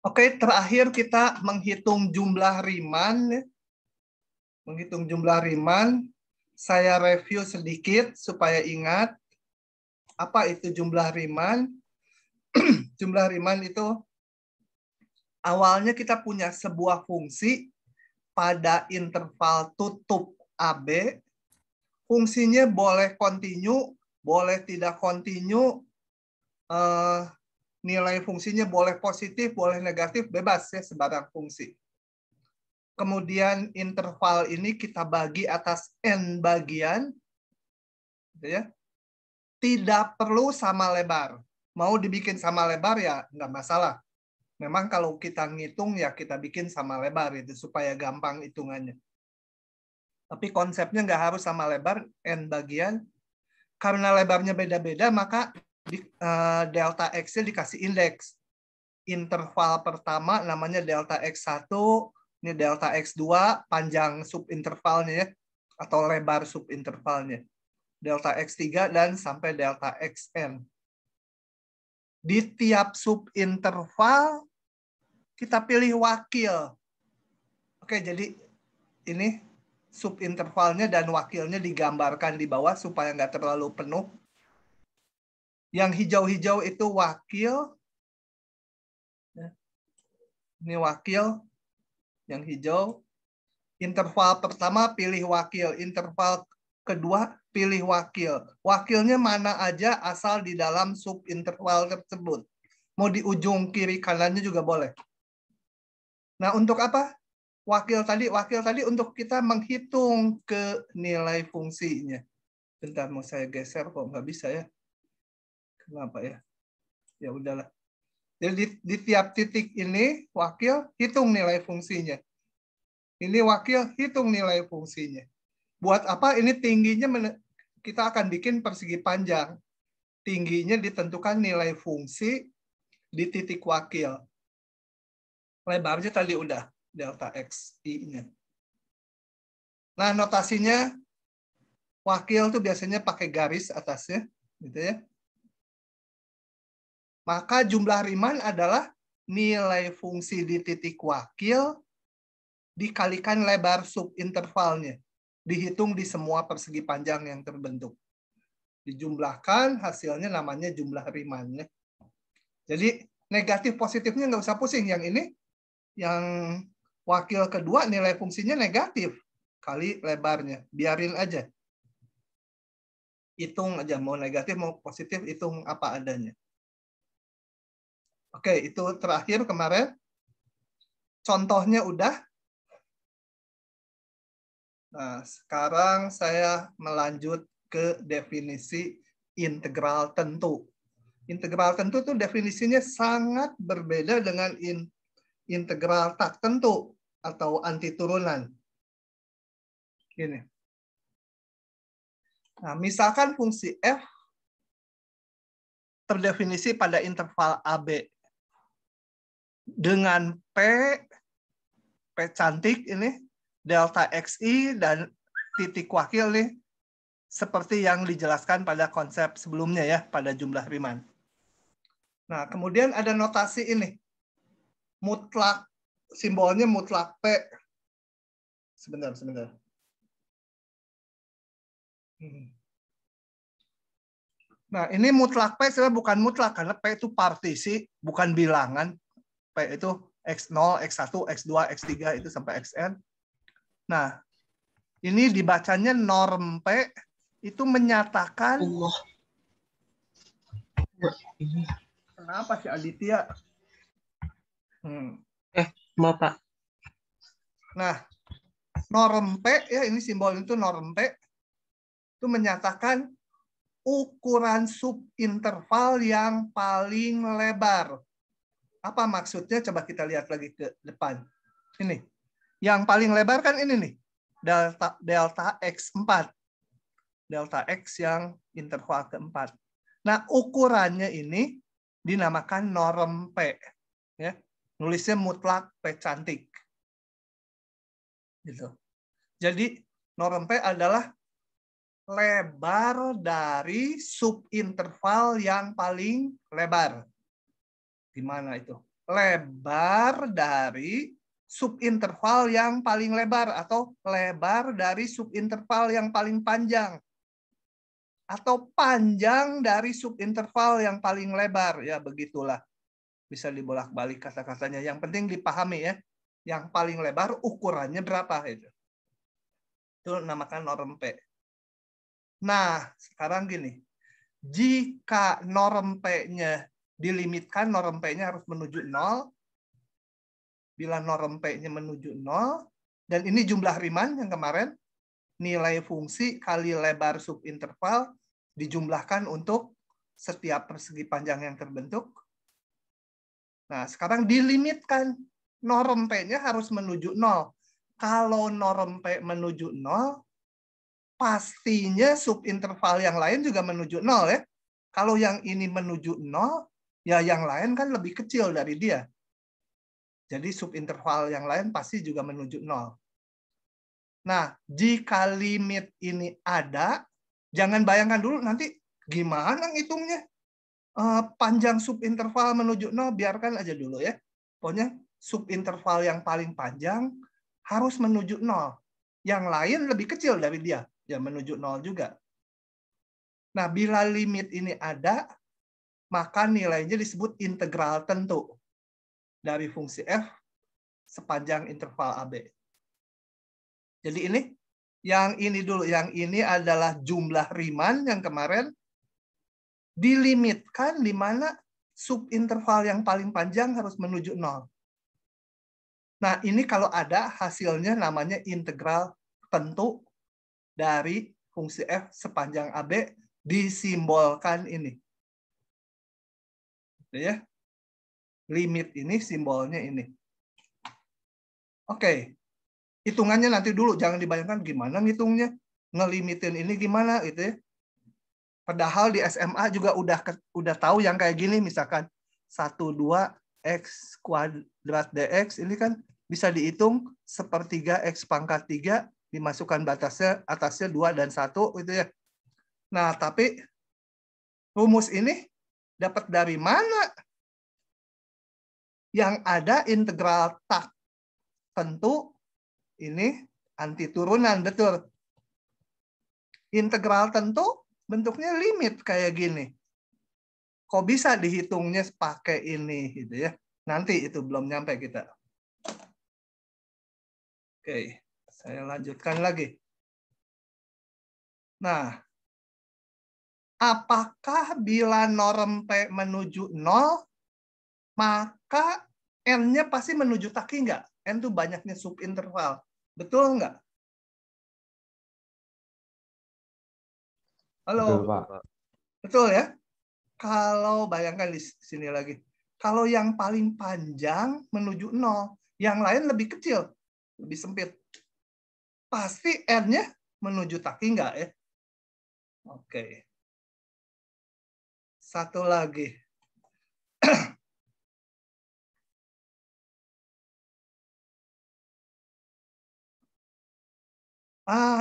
Oke, terakhir kita menghitung jumlah Riemann. Menghitung jumlah Riemann, saya review sedikit supaya ingat apa itu jumlah Riemann. Jumlah Riemann itu awalnya kita punya sebuah fungsi pada interval tutup AB. Fungsinya boleh kontinu, boleh tidak kontinu. Nilai fungsinya boleh positif, boleh negatif, bebas ya, sebarang fungsi. Kemudian interval ini kita bagi atas n bagian, ya. Tidak perlu sama lebar. Mau dibikin sama lebar ya nggak masalah. Memang kalau kita ngitung ya kita bikin sama lebar itu supaya gampang hitungannya. Tapi konsepnya nggak harus sama lebar n bagian. Karena lebarnya beda-beda maka delta X-nya dikasih indeks. Interval pertama namanya delta X1, ini delta X2, panjang subintervalnya ya, atau lebar subintervalnya. Delta X3 dan sampai delta Xn. Di tiap subinterval kita pilih wakil. Oke, jadi ini subintervalnya dan wakilnya digambarkan di bawah supaya nggak terlalu penuh. Yang hijau-hijau itu wakil. Ini wakil yang hijau. Interval pertama pilih wakil. Interval kedua pilih wakil. Wakilnya mana aja asal di dalam subinterval tersebut. Mau di ujung kiri kanannya juga boleh. Nah, untuk apa? Wakil tadi untuk kita menghitung ke nilai fungsinya. Bentar, mau saya geser kok nggak bisa ya. Kenapa ya? Ya udahlah. Jadi di tiap titik ini wakil hitung nilai fungsinya. Ini wakil hitung nilai fungsinya. Buat apa? Ini tingginya kita akan bikin persegi panjang. Tingginya ditentukan nilai fungsi di titik wakil. Lebarnya tadi udah delta XI-nya. Nah, notasinya wakil tuh biasanya pakai garis atasnya, gitu ya. Maka jumlah Riemann adalah nilai fungsi di titik wakil dikalikan lebar subintervalnya. Dihitung di semua persegi panjang yang terbentuk. Dijumlahkan, hasilnya namanya jumlah Riemann. Jadi negatif positifnya nggak usah pusing. Yang ini, yang wakil kedua nilai fungsinya negatif kali lebarnya. Biarin aja. Hitung aja, mau negatif mau positif, hitung apa adanya. Oke, itu terakhir kemarin. Contohnya udah. Nah, sekarang saya melanjut ke definisi integral tentu. Integral tentu itu definisinya sangat berbeda dengan integral tak tentu atau anti turunan. Gini. Nah, misalkan fungsi f terdefinisi pada interval AB dengan P cantik ini, delta XI dan titik wakil nih, seperti yang dijelaskan pada konsep sebelumnya ya, pada jumlah Riemann. Nah, kemudian ada notasi ini. Mutlak, simbolnya mutlak P. Sebentar. Nah, ini mutlak P sebenarnya bukan mutlak, karena P itu partisi, bukan bilangan. P itu X0, X1, X2, X3, itu sampai Xn. Nah, ini dibacanya norm P itu menyatakan... Kenapa sih Aditya? Maaf Pak. Nah, norm P, ya ini simbol itu norm P, itu menyatakan ukuran subinterval yang paling lebar. Apa maksudnya? Coba kita lihat lagi ke depan. Ini. Yang paling lebar kan ini nih. Delta X4. Delta X yang interval keempat. Nah, ukurannya ini dinamakan norm P. Ya. Nulisnya mutlak P cantik. Gitu. Jadi, norm P adalah lebar dari subinterval yang paling lebar. Gimana itu? lebar dari subinterval yang paling lebar atau lebar dari subinterval yang paling panjang atau panjang dari subinterval yang paling lebar. Ya, begitulah. Bisa dibolak-balik kata-katanya. Yang penting dipahami ya. Yang paling lebar ukurannya berapa itu. Itu namakan norm P. Nah, sekarang gini. Jika norm P-nya dilimitkan, norm P-nya harus menuju 0. Bila norm P-nya menuju 0, dan ini jumlah Riemann yang kemarin, nilai fungsi kali lebar subinterval dijumlahkan untuk setiap persegi panjang yang terbentuk. Nah, sekarang dilimitkan. Norm P-nya harus menuju 0. Kalau norm P menuju 0, pastinya subinterval yang lain juga menuju 0 ya. Kalau yang ini menuju 0, ya yang lain kan lebih kecil dari dia. Jadi subinterval yang lain pasti juga menuju 0. Nah, jika limit ini ada, jangan bayangkan dulu nanti gimana ngitungnya. Panjang subinterval menuju 0, biarkan aja dulu ya. Pokoknya subinterval yang paling panjang harus menuju 0. Yang lain lebih kecil dari dia, ya menuju 0 juga. Nah, bila limit ini ada, maka nilainya disebut integral tentu dari fungsi f sepanjang interval AB. Jadi ini dulu, yang ini adalah jumlah Riemann yang kemarin dilimitkan di mana subinterval yang paling panjang harus menuju 0. Nah, ini kalau ada hasilnya namanya integral tentu dari fungsi f sepanjang AB disimbolkan ini. Ya. Limit ini simbolnya ini. Oke. Hitungannya nanti dulu, jangan dibayangkan gimana ngitungnya. Ngelimitin ini gimana gitu ya. Padahal di SMA juga udah tahu yang kayak gini, misalkan 1, 2 X kuadrat DX ini kan bisa dihitung 1/3 X pangkat 3 dimasukkan batasnya atasnya 2 dan 1 gitu ya. Nah, tapi rumus ini dapat dari mana? Yang ada integral tak tentu ini anti turunan, betul. Integral tentu bentuknya limit kayak gini. Kok bisa dihitungnya pakai ini gitu ya. Nanti itu belum nyampe kita. Oke, saya lanjutkan lagi. Nah, apakah bila norm P menuju 0, maka N-nya pasti menuju taki nggak? N itu banyaknya subinterval. Betul nggak? Halo? Betul, Pak. Betul ya? Kalau bayangkan di sini lagi. Kalau yang paling panjang menuju 0, yang lain lebih kecil, lebih sempit. Pasti N-nya menuju taki nggak ya? Oke. Satu lagi.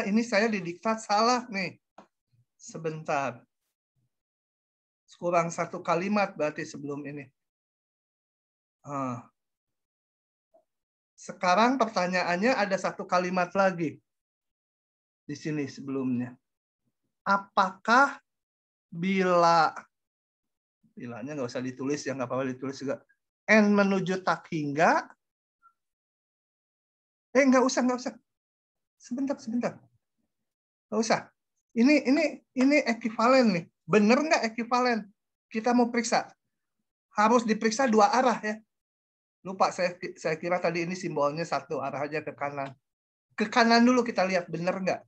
Ini saya didiktat salah nih. Sebentar. Kurang satu kalimat berarti sebelum ini. Sekarang pertanyaannya ada satu kalimat lagi. Di sini sebelumnya. Apakah bilanya nggak usah ditulis, ya nggak apa-apa ditulis juga. N menuju tak hingga. Nggak usah. Sebentar. Nggak usah. Ini ekivalen nih. Bener nggak ekivalen? Kita mau periksa. Harus diperiksa dua arah ya. Lupa, saya kira tadi ini simbolnya satu arah aja ke kanan. Ke kanan dulu kita lihat bener nggak.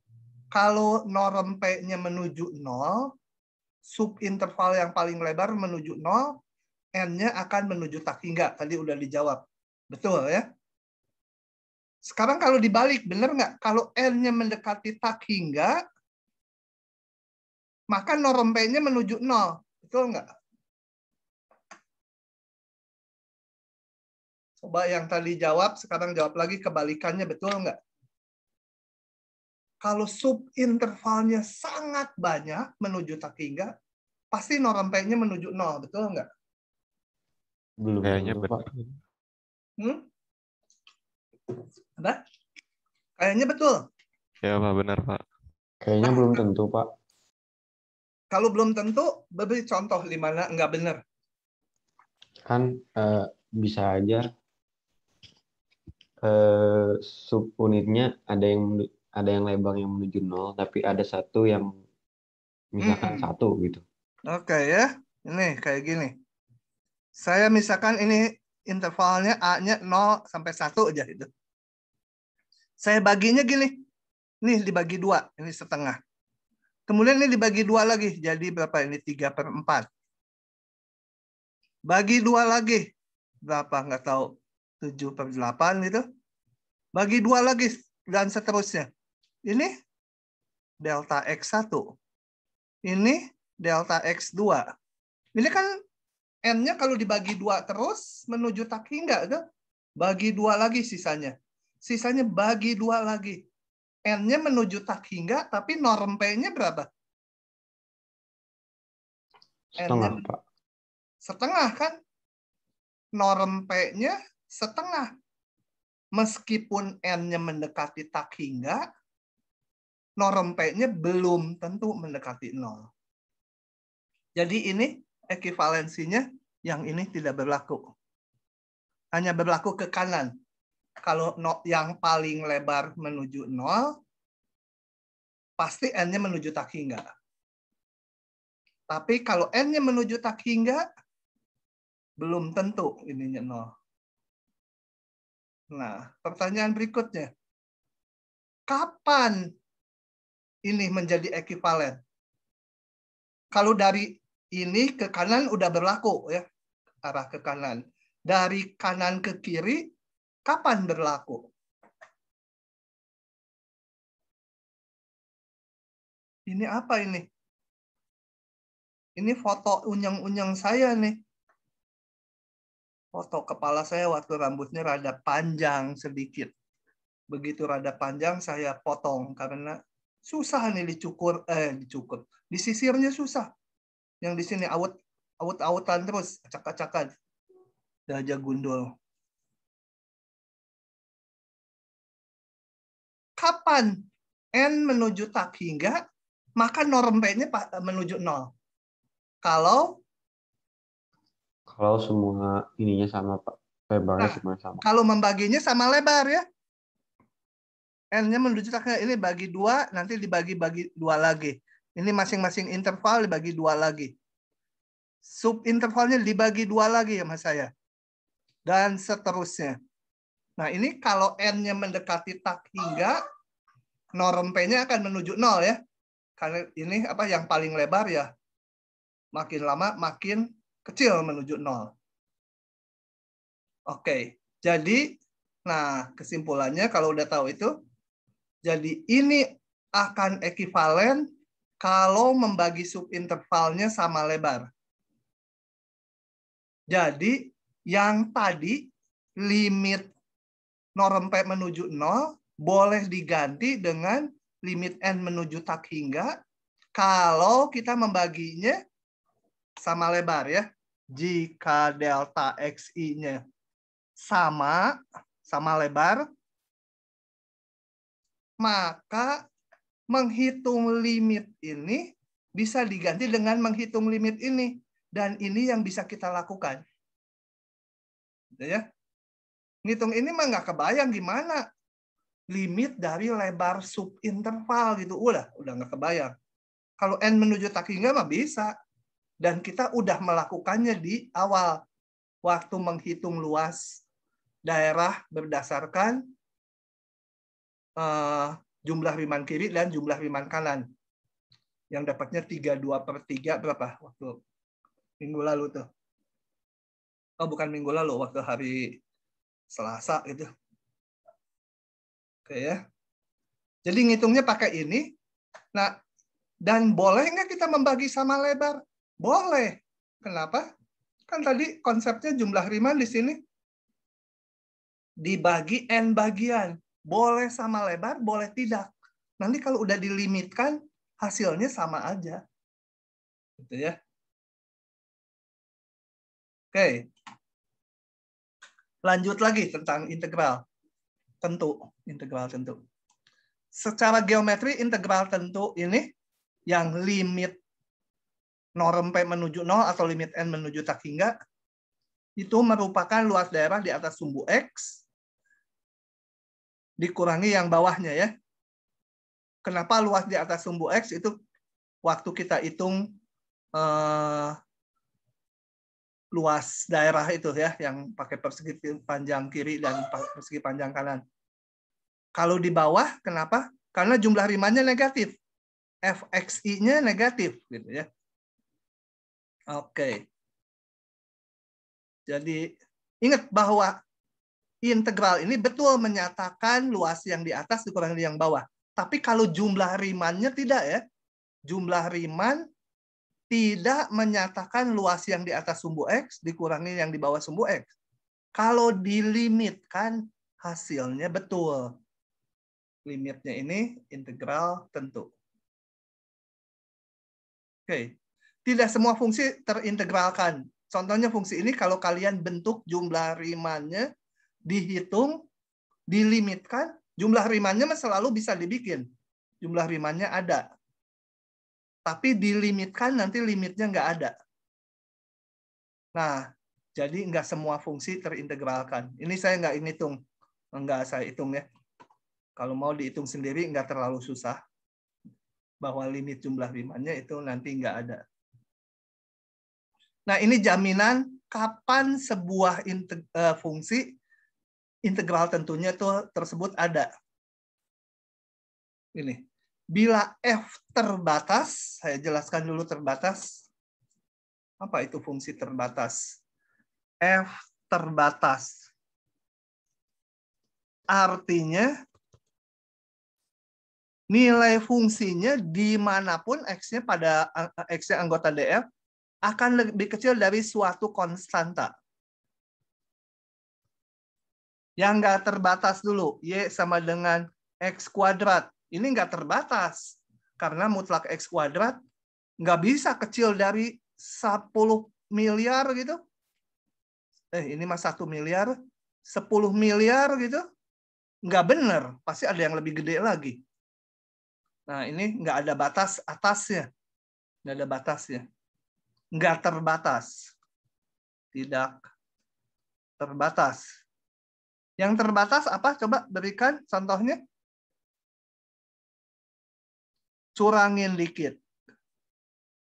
Kalau norm P-nya menuju 0, subinterval yang paling lebar menuju 0, N-nya akan menuju tak hingga. Tadi udah dijawab. Betul ya? Sekarang kalau dibalik, bener nggak? Kalau N-nya mendekati tak hingga, maka norm P-nya menuju 0. Betul nggak? Coba yang tadi jawab, sekarang jawab lagi kebalikannya, betul nggak? Kalau subintervalnya sangat banyak menuju tak hingga, pasti norm P-nya menuju 0, betul nggak? Belum Kayaknya tentu, Pak. benar. Apa? Kayaknya betul. Ya Pak, benar Pak. Kayaknya Nah, belum tentu, Pak. kalau belum tentu, beri contoh di mana nggak benar. Kan bisa aja subunitnya ada yang lebar yang menuju 0, tapi ada satu yang misalkan 1 gitu. Oke ya, ini kayak gini. Saya misalkan ini intervalnya A-nya 0 sampai 1 aja itu. Saya baginya gini. Nih dibagi 2, ini setengah. Kemudian ini dibagi 2 lagi, jadi berapa ini? 3/4. Bagi 2 lagi, berapa? Nggak tahu. 7/8 gitu. Bagi 2 lagi, dan seterusnya. Ini delta X1. Ini delta X2. Ini kan N-nya kalau dibagi 2 terus, menuju tak hingga. Itu bagi 2 lagi sisanya. Sisanya bagi 2 lagi. N-nya menuju tak hingga, tapi norm P-nya berapa? Setengah, N-nya Pak. setengah kan? Norm P-nya setengah. Meskipun N-nya mendekati tak hingga, norm P-nya belum tentu mendekati 0. Jadi ini ekivalensinya yang ini tidak berlaku. Hanya berlaku ke kanan. Kalau yang paling lebar menuju 0, pasti N-nya menuju tak hingga. Tapi kalau N-nya menuju tak hingga, belum tentu ininya 0. Nah, pertanyaan berikutnya. Kapan ini menjadi ekivalen? Kalau dari ini ke kanan udah berlaku ya, arah ke kanan. Dari kanan ke kiri, kapan berlaku? Ini apa ini? Ini foto unyang-unyang saya nih. Foto kepala saya waktu rambutnya rada panjang sedikit. Begitu rada panjang saya potong karena susah nih dicukur. Disisirnya susah. Yang di sini awut-awutan terus, acak-acakan. Gajah gundul. Kapan N menuju tak hingga, maka norm P-nya menuju 0. Kalau semua ininya sama, Pak. Lebarnya semua sama. kalau membaginya sama lebar ya. N-nya menuju tak hingga, ini bagi 2, nanti dibagi-bagi 2 lagi. Ini masing-masing interval dibagi 2 lagi. Subintervalnya dibagi 2 lagi ya Mas saya. Dan seterusnya. Nah, ini kalau N-nya mendekati tak hingga, norm P-nya akan menuju 0 ya. Karena ini apa yang paling lebar ya. Makin lama makin kecil menuju 0. Oke. Jadi, nah kesimpulannya kalau udah tahu itu, jadi ini akan ekivalen kalau membagi subintervalnya sama lebar. Jadi, yang tadi limit norm P menuju 0 boleh diganti dengan limit N menuju tak hingga kalau kita membaginya sama lebar ya. Jika delta XI-nya sama lebar, maka menghitung limit ini bisa diganti dengan menghitung limit ini. Dan ini yang bisa kita lakukan. Ya. Ngitung ini mah nggak kebayang gimana. Limit dari lebar subinterval gitu. Udah nggak kebayang. Kalau N menuju tak hingga mah bisa. Dan kita udah melakukannya di awal. Waktu menghitung luas daerah berdasarkan jumlah Riemann kiri dan jumlah Riemann kanan. Yang dapatnya 32/3 berapa? Waktu minggu lalu tuh. Oh, bukan minggu lalu, waktu hari Selasa gitu. Oke ya. Jadi ngitungnya pakai ini. Nah, dan boleh nggak kita membagi sama lebar? Boleh. Kenapa? Kan tadi konsepnya jumlah Riemann di sini dibagi N bagian. Boleh sama lebar, boleh tidak. Nanti kalau udah dilimitkan, hasilnya sama aja. Gitu ya. Oke. Lanjut lagi tentang integral tentu. Integral tentu. Secara geometri integral tentu ini yang limit norm P menuju 0 atau limit N menuju tak hingga itu merupakan luas daerah di atas sumbu X dikurangi yang bawahnya ya. Kenapa luas di atas sumbu X itu waktu kita hitung luas daerah itu ya, yang pakai persegi panjang kiri dan persegi panjang kanan. Kalau di bawah, kenapa? Karena jumlah rimanya negatif. Fxi-nya negatif. Gitu ya. Oke. Jadi, ingat bahwa integral ini betul menyatakan luas yang di atas dikurangi yang bawah. Tapi kalau jumlah rimannya tidak ya. Jumlah riman tidak menyatakan luas yang di atas sumbu X dikurangi yang di bawah sumbu X. Kalau dilimitkan, hasilnya betul. Limitnya ini integral tentu. Oke. Tidak semua fungsi terintegralkan. Contohnya fungsi ini kalau kalian bentuk jumlah rimannya, dihitung, dilimitkan, jumlah rimannya selalu bisa dibikin. Jumlah rimannya ada. Tapi dilimitkan nanti limitnya nggak ada. Nah, jadi nggak semua fungsi terintegralkan. Ini saya nggak hitung. Nggak saya hitung ya. Kalau mau dihitung sendiri nggak terlalu susah. Bahwa limit jumlah rimannya itu nanti nggak ada. Nah, ini jaminan kapan sebuah fungsi integral tentunya itu tersebut ada. Ini. Bila F terbatas, saya jelaskan dulu terbatas. Apa itu fungsi terbatas? F terbatas. Artinya nilai fungsinya dimanapun X-nya pada X-nya anggota DF akan lebih kecil dari suatu konstanta. Yang nggak terbatas dulu, Y sama dengan X kuadrat. Ini nggak terbatas. Karena mutlak X kuadrat nggak bisa kecil dari 10 miliar gitu. Ini mah 1 miliar, 10 miliar gitu. Nggak benar, pasti ada yang lebih gede lagi. Nah, ini nggak ada batas atasnya. Nggak ada batasnya. Nggak terbatas. Tidak terbatas. Yang terbatas apa? Coba berikan contohnya. Curangin dikit.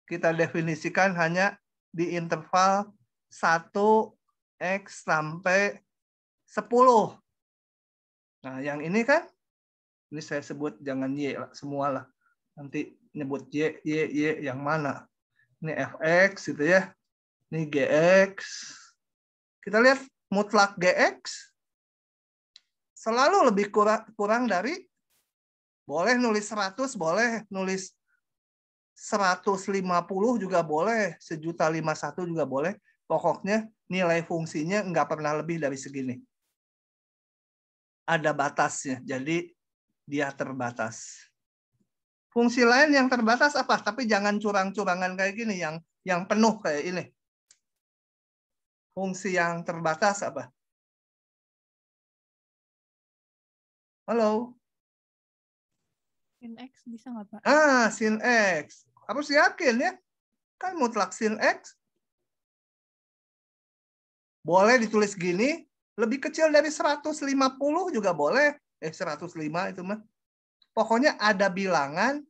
Kita definisikan hanya di interval 1x sampai 10. Nah, yang ini kan, ini saya sebut jangan Y semua lah. Nanti nyebut Y yang mana. Ini Fx gitu ya. Ini Gx. Kita lihat mutlak Gx selalu lebih kurang dari, boleh nulis 100, boleh nulis 150 juga boleh, 1.051 juga boleh. Pokoknya nilai fungsinya nggak pernah lebih dari segini. Ada batasnya, jadi dia terbatas. Fungsi lain yang terbatas apa? Tapi jangan curang-curangan kayak gini, yang penuh kayak ini. Fungsi yang terbatas apa? Halo? Sin X bisa nggak, Pak? Sin X. Harus yakin ya. Kan mutlak sin X. Boleh ditulis gini, lebih kecil dari 150 juga boleh. 105 itu mah. Pokoknya ada bilangan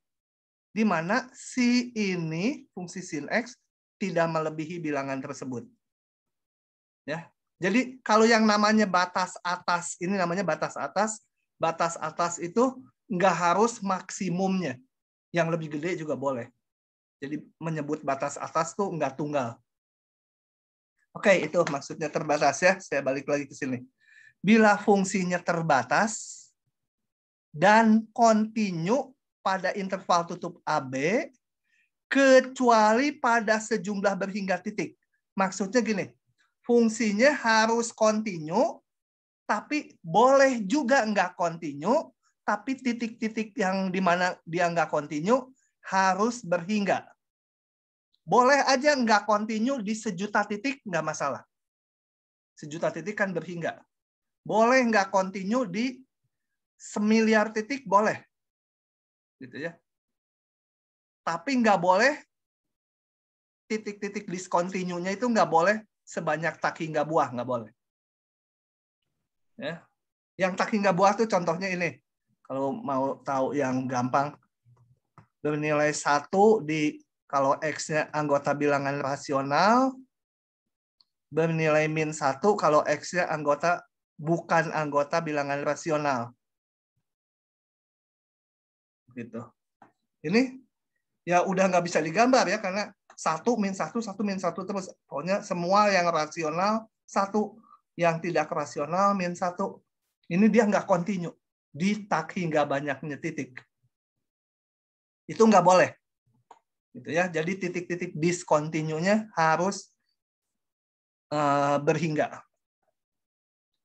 di mana si ini, fungsi sin X, tidak melebihi bilangan tersebut. Ya. Jadi kalau yang namanya batas atas, ini namanya batas atas. Batas atas itu nggak harus maksimumnya. Yang lebih gede juga boleh. Jadi menyebut batas atas tuh nggak tunggal. Oke, itu maksudnya terbatas ya. Saya balik lagi ke sini. Bila fungsinya terbatas dan kontinu pada interval tutup AB, kecuali pada sejumlah berhingga titik. Maksudnya gini, fungsinya harus kontinu, tapi boleh juga nggak kontinu, tapi titik-titik yang di mana dia nggak kontinu harus berhingga. Boleh aja nggak kontinu di 1.000.000 titik, nggak masalah. 1.000.000 titik kan berhingga. Boleh nggak continue di 1.000.000.000 titik? Boleh. Gitu ya. Tapi nggak boleh titik-titik discontinue-nya itu nggak boleh sebanyak tak hingga buah, nggak boleh. Ya. Yang tak hingga buah tuh contohnya ini. Kalau mau tahu yang gampang, bernilai 1 di kalau X-nya anggota bilangan rasional, bernilai -1 kalau X-nya bukan anggota bilangan rasional. Gitu. Ini ya udah nggak bisa digambar ya, karena 1 -1, 1 -1 terus. Pokoknya semua yang rasional 1, yang tidak rasional -1. Ini dia nggak continue. Di tak hingga banyaknya titik. Itu nggak boleh. Gitu ya. Jadi titik-titik discontinue-nya harus berhingga.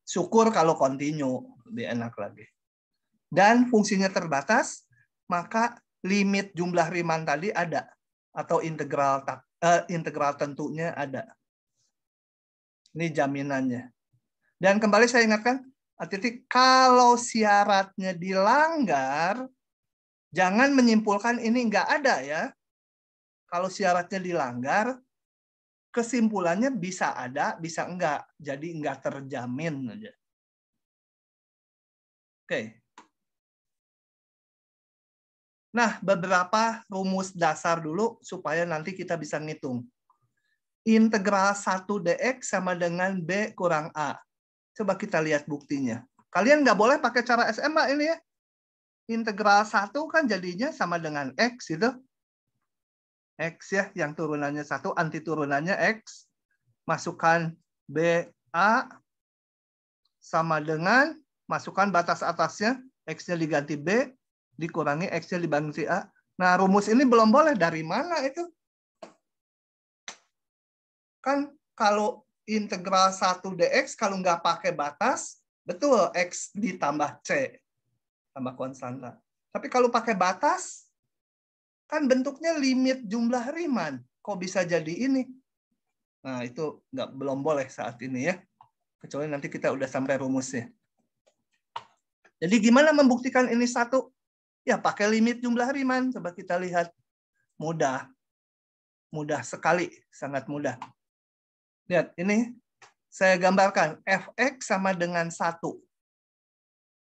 Syukur kalau continue, lebih enak lagi. Dan fungsinya terbatas, maka limit jumlah Riemann tadi ada. Atau integral tentunya ada. Ini jaminannya. Dan kembali saya ingatkan, titik kalau syaratnya dilanggar, jangan menyimpulkan ini nggak ada ya. Kalau syaratnya dilanggar, kesimpulannya bisa ada, bisa enggak. Jadi enggak terjamin aja. Oke. Nah, beberapa rumus dasar dulu supaya nanti kita bisa ngitung. Integral 1 dx sama dengan b kurang a. Coba kita lihat buktinya. Kalian nggak boleh pakai cara SMA ini ya. Integral 1 kan jadinya sama dengan x itu. X ya, yang turunannya 1, anti turunannya x. Masukkan BA sama dengan, masukkan batas atasnya, X-nya diganti B, dikurangi X-nya dibantu A. Nah, rumus ini belum boleh. Dari mana itu? Kan kalau integral 1 dx, kalau nggak pakai batas, betul X ditambah C, tambah konstanta. Tapi kalau pakai batas, kan bentuknya limit jumlah Riemann. Kok bisa jadi ini? Nah, itu belum boleh saat ini ya. Kecuali nanti kita udah sampai rumusnya. Jadi gimana membuktikan ini 1? Ya pakai limit jumlah Riemann. Coba kita lihat. Mudah. Mudah sekali. Sangat mudah. Lihat, ini saya gambarkan. Fx sama dengan 1.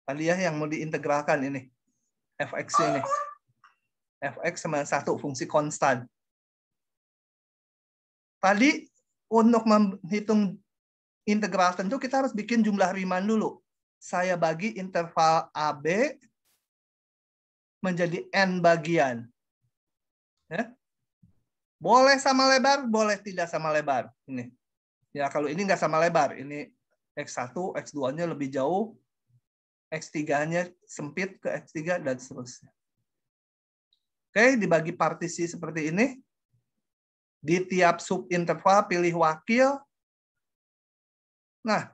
Tadi ya yang mau diintegralkan ini. Fx ini. Fx sama 1, fungsi konstan. Tadi untuk menghitung integral tentu kita harus bikin jumlah Riemann dulu. Saya bagi interval AB menjadi n bagian. Ya. Boleh sama lebar, boleh tidak sama lebar. Ini. Ya kalau ini nggak sama lebar, ini X1, X2-nya lebih jauh, X3-nya sempit ke X3 dan seterusnya. Oke, dibagi partisi seperti ini. Di tiap subinterval pilih wakil. Nah,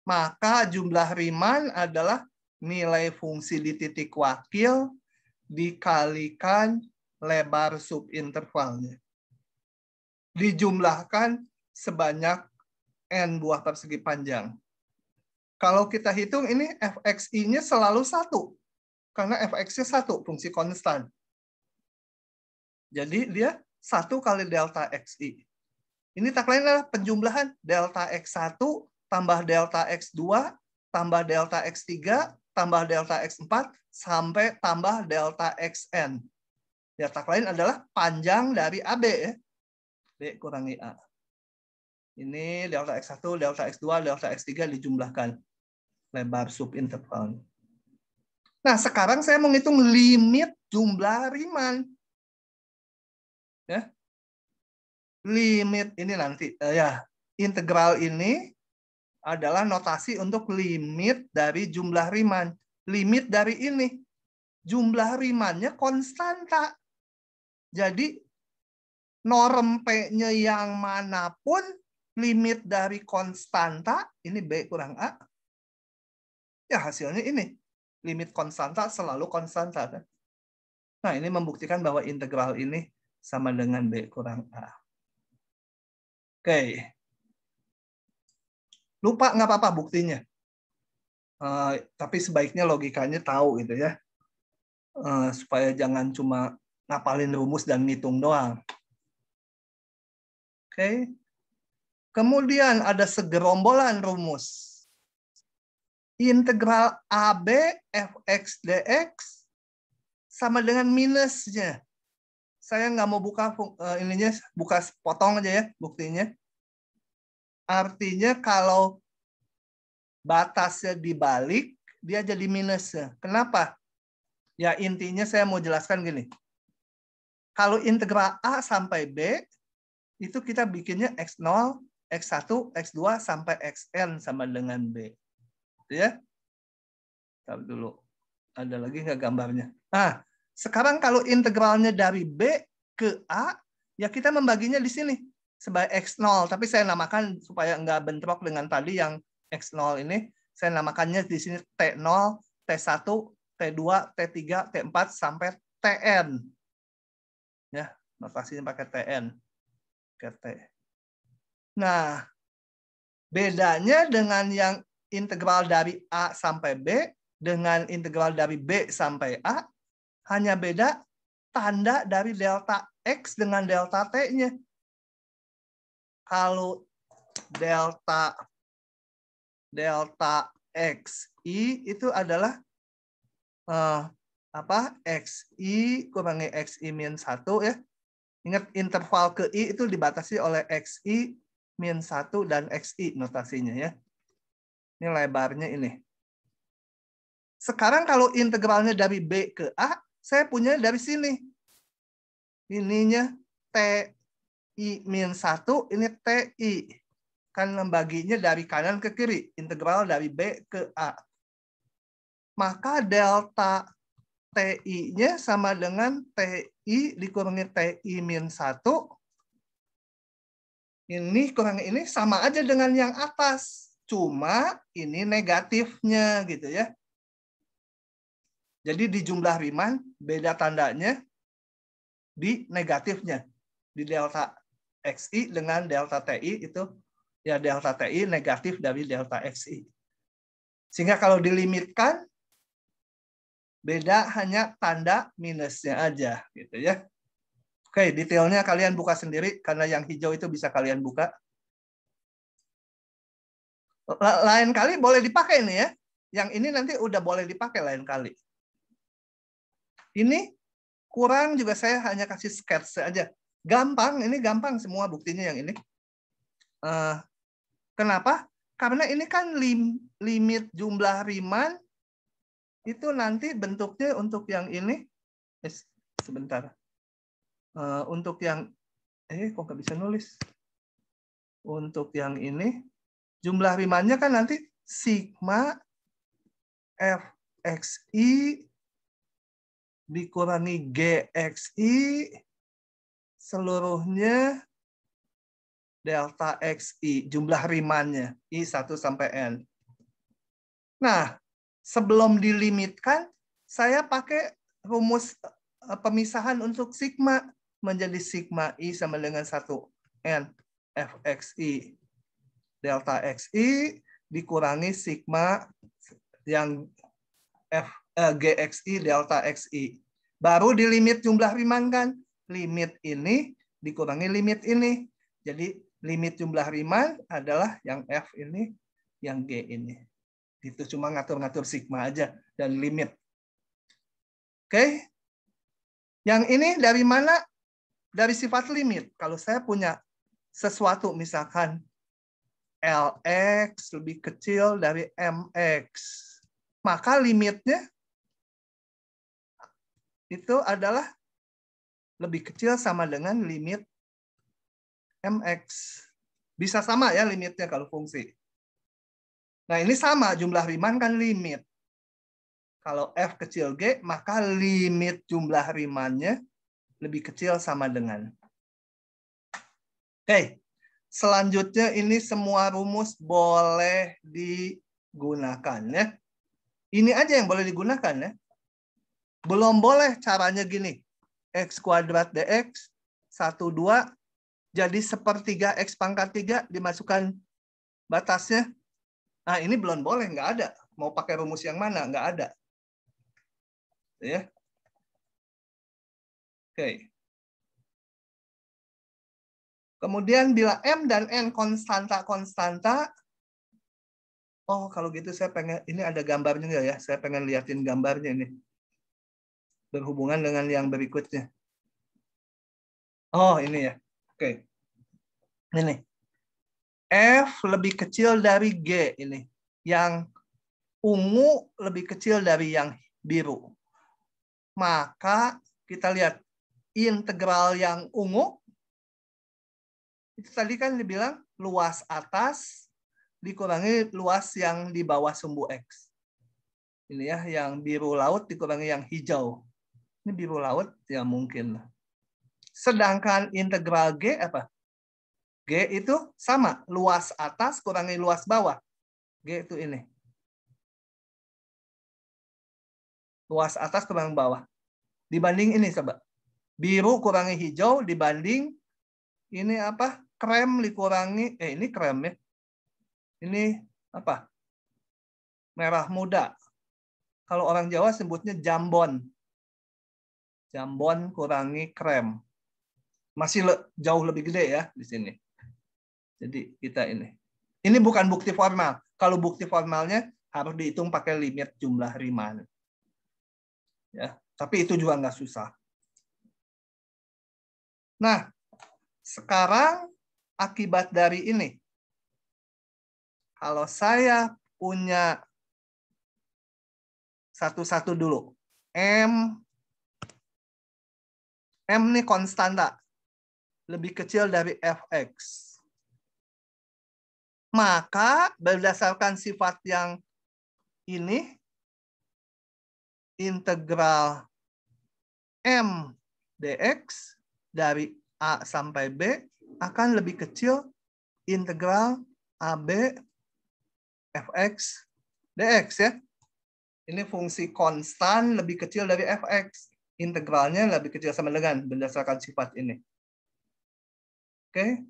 maka jumlah Riemann adalah nilai fungsi di titik wakil dikalikan lebar subintervalnya. Dijumlahkan sebanyak n buah persegi panjang. Kalau kita hitung ini fxi-nya selalu 1. Karena fx-nya 1, fungsi konstan. Jadi dia 1 kali delta xi. Ini tak lain adalah penjumlahan delta x1 tambah delta x2 tambah delta x3 tambah delta x4 sampai tambah delta xn. Ya tak lain adalah panjang dari AB ya. B kurangi A. Ini delta x1, delta x2, delta x3 dijumlahkan. Lebar subinterval. Nah, sekarang saya menghitung limit jumlah Riemann. Ya. Limit ini nanti. Ya, integral ini adalah notasi untuk limit dari jumlah Riemann. Limit dari ini. Jumlah Riemann-nya konstanta. Jadi, norm P-nya yang manapun, limit dari konstanta, ini B kurang A. Ya, hasilnya ini. Limit konstanta selalu konstanta. Nah, ini membuktikan bahwa integral ini sama dengan B kurang A. Oke. Lupa nggak apa-apa buktinya. Tapi sebaiknya logikanya tahu gitu ya. Supaya jangan cuma ngapalin rumus dan ngitung doang. Oke. Kemudian ada segerombolan rumus. Integral AB fx dx sama dengan minusnya. Saya nggak mau buka ininya, buka potong aja ya buktinya. Artinya kalau batasnya dibalik, dia jadi minusnya. Kenapa? Ya intinya saya mau jelaskan gini. Kalau integral A sampai B, itu kita bikinnya X0, X1, X2, sampai Xn sama dengan B. Ya. Tahu dulu. Ada lagi nggak gambarnya? Nah, sekarang kalau integralnya dari B ke A, ya kita membaginya di sini sebagai X0. Tapi saya namakan supaya nggak bentrok dengan tadi yang X0 ini. Saya namakannya di sini T0, T1, T2, T3, T4, sampai Tn. Ya, notasinya pakai Tn. T. Nah, bedanya dengan yang integral dari A sampai B dengan integral dari B sampai A hanya beda tanda dari delta X dengan delta T-nya. Kalau delta XI itu adalah XI kurangi XI min 1 ya. Ingat interval ke I itu dibatasi oleh XI min 1 dan XI notasinya ya. Ini lebarnya ini. Sekarang kalau integralnya dari B ke A, saya punya dari sini. Ininya TI min 1, ini TI. Kan membaginya dari kanan ke kiri. Integral dari B ke A. Maka delta TI-nya sama dengan TI dikurangi TI min 1. Ini kurangi ini sama aja dengan yang atas. Cuma ini negatifnya gitu ya. Jadi di jumlah Riemann beda tandanya di negatifnya. Di delta XI dengan delta TI itu ya delta TI negatif dari delta XI. Sehingga kalau dilimitkan beda hanya tanda minusnya aja gitu ya. Oke, detailnya kalian buka sendiri karena yang hijau itu bisa kalian buka. Lain kali boleh dipakai nih ya. Yang ini nanti udah boleh dipakai lain kali. Ini kurang juga saya hanya kasih sketch aja. Gampang, ini gampang semua buktinya yang ini. Kenapa? Karena ini kan limit jumlah Riemann itu nanti bentuknya untuk yang ini. Sebentar. Untuk yang kok nggak bisa nulis? Untuk yang ini jumlah Riemann-nya kan nanti sigma fxi dikurangi gxi seluruhnya delta xi, jumlah Riemann-nya I1 sampai N. Nah, sebelum dilimitkan saya pakai rumus pemisahan untuk sigma menjadi sigma I sama dengan 1 N fxi delta xi dikurangi sigma yang gxi delta xi. Baru di limit jumlah Riemann kan. Limit ini dikurangi limit ini. Jadi limit jumlah Riemann adalah yang F ini, yang G ini. Itu cuma ngatur-ngatur sigma aja dan limit. Oke. Yang ini dari mana? Dari sifat limit. Kalau saya punya sesuatu misalkan Lx lebih kecil dari Mx, maka limitnya itu adalah lebih kecil sama dengan limit Mx. Bisa sama ya limitnya kalau fungsi. Nah ini sama, jumlah Riemann kan limit. Kalau F kecil G, maka limit jumlah Riemann-nya lebih kecil sama dengan. Oke, selanjutnya ini semua rumus boleh digunakan ya. Ini aja yang boleh digunakan ya. Belum boleh caranya gini. X kuadrat dx 1, 2 jadi sepertiga X pangkat 3 dimasukkan batasnya. Nah, ini belum boleh, nggak ada. Mau pakai rumus yang mana? Nggak ada. Ya. Oke. Kemudian bila M dan N konstanta, oh kalau gitu saya pengen, ini ada gambarnya nggak ya? Saya pengen liatin gambarnya ini. Berhubungan dengan yang berikutnya. Oh, ini ya. Oke. Ini. F lebih kecil dari G ini. Yang ungu lebih kecil dari yang biru. Maka kita lihat integral yang ungu itu tadi kan dibilang luas atas dikurangi luas yang di bawah sumbu X. Ini ya, yang biru laut dikurangi yang hijau. Ini biru laut ya mungkin. Sedangkan integral G apa? G itu sama, luas atas kurangi luas bawah. G itu ini. Luas atas kurangi bawah. Dibanding ini coba. Biru kurangi hijau dibanding ini apa? Krem dikurangi, ini krem ya. Ini apa? Merah muda. Kalau orang Jawa sebutnya jambon. Jambon kurangi krem. Masih jauh lebih gede ya di sini. Jadi kita ini. Ini bukan bukti formal. Kalau bukti formalnya harus dihitung pakai limit jumlah Riemann. Ya, tapi itu juga nggak susah. Nah, sekarang akibat dari ini. Kalau saya punya satu-satu dulu. M ini konstanta. Lebih kecil dari Fx. Maka berdasarkan sifat yang ini, integral M dx dari A sampai B akan lebih kecil integral AB Fx dx ya. Ini fungsi konstan lebih kecil dari Fx. Integralnya lebih kecil sama dengan berdasarkan sifat ini. Oke.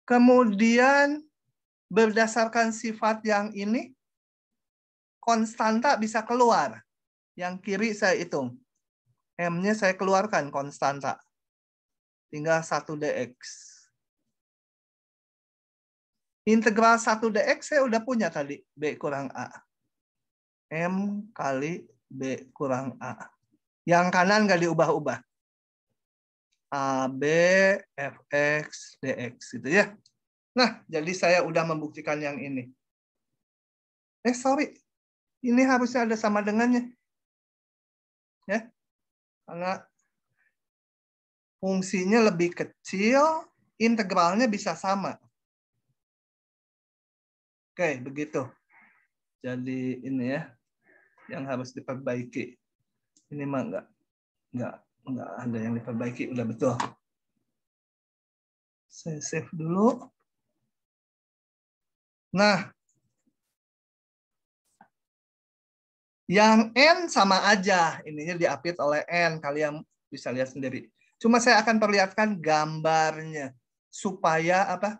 Kemudian berdasarkan sifat yang ini, konstanta bisa keluar. Yang kiri saya hitung. M-nya saya keluarkan konstanta. Tinggal 1 dx. Integral 1 dx saya udah punya tadi. B kurang A. M kali B kurang A. Yang kanan nggak diubah-ubah. AB Fx dx. Gitu ya. Nah, jadi saya udah membuktikan yang ini. Sorry. Ini harusnya ada sama dengannya. Ya. Karena fungsinya lebih kecil, integralnya bisa sama. Oke, begitu. Jadi ini ya yang harus diperbaiki. Ini mah enggak ada yang diperbaiki, udah betul. Saya save dulu. Nah, yang N sama aja. Ininya diapit oleh N. Kalian bisa lihat sendiri. Cuma saya akan perlihatkan gambarnya. Supaya apa?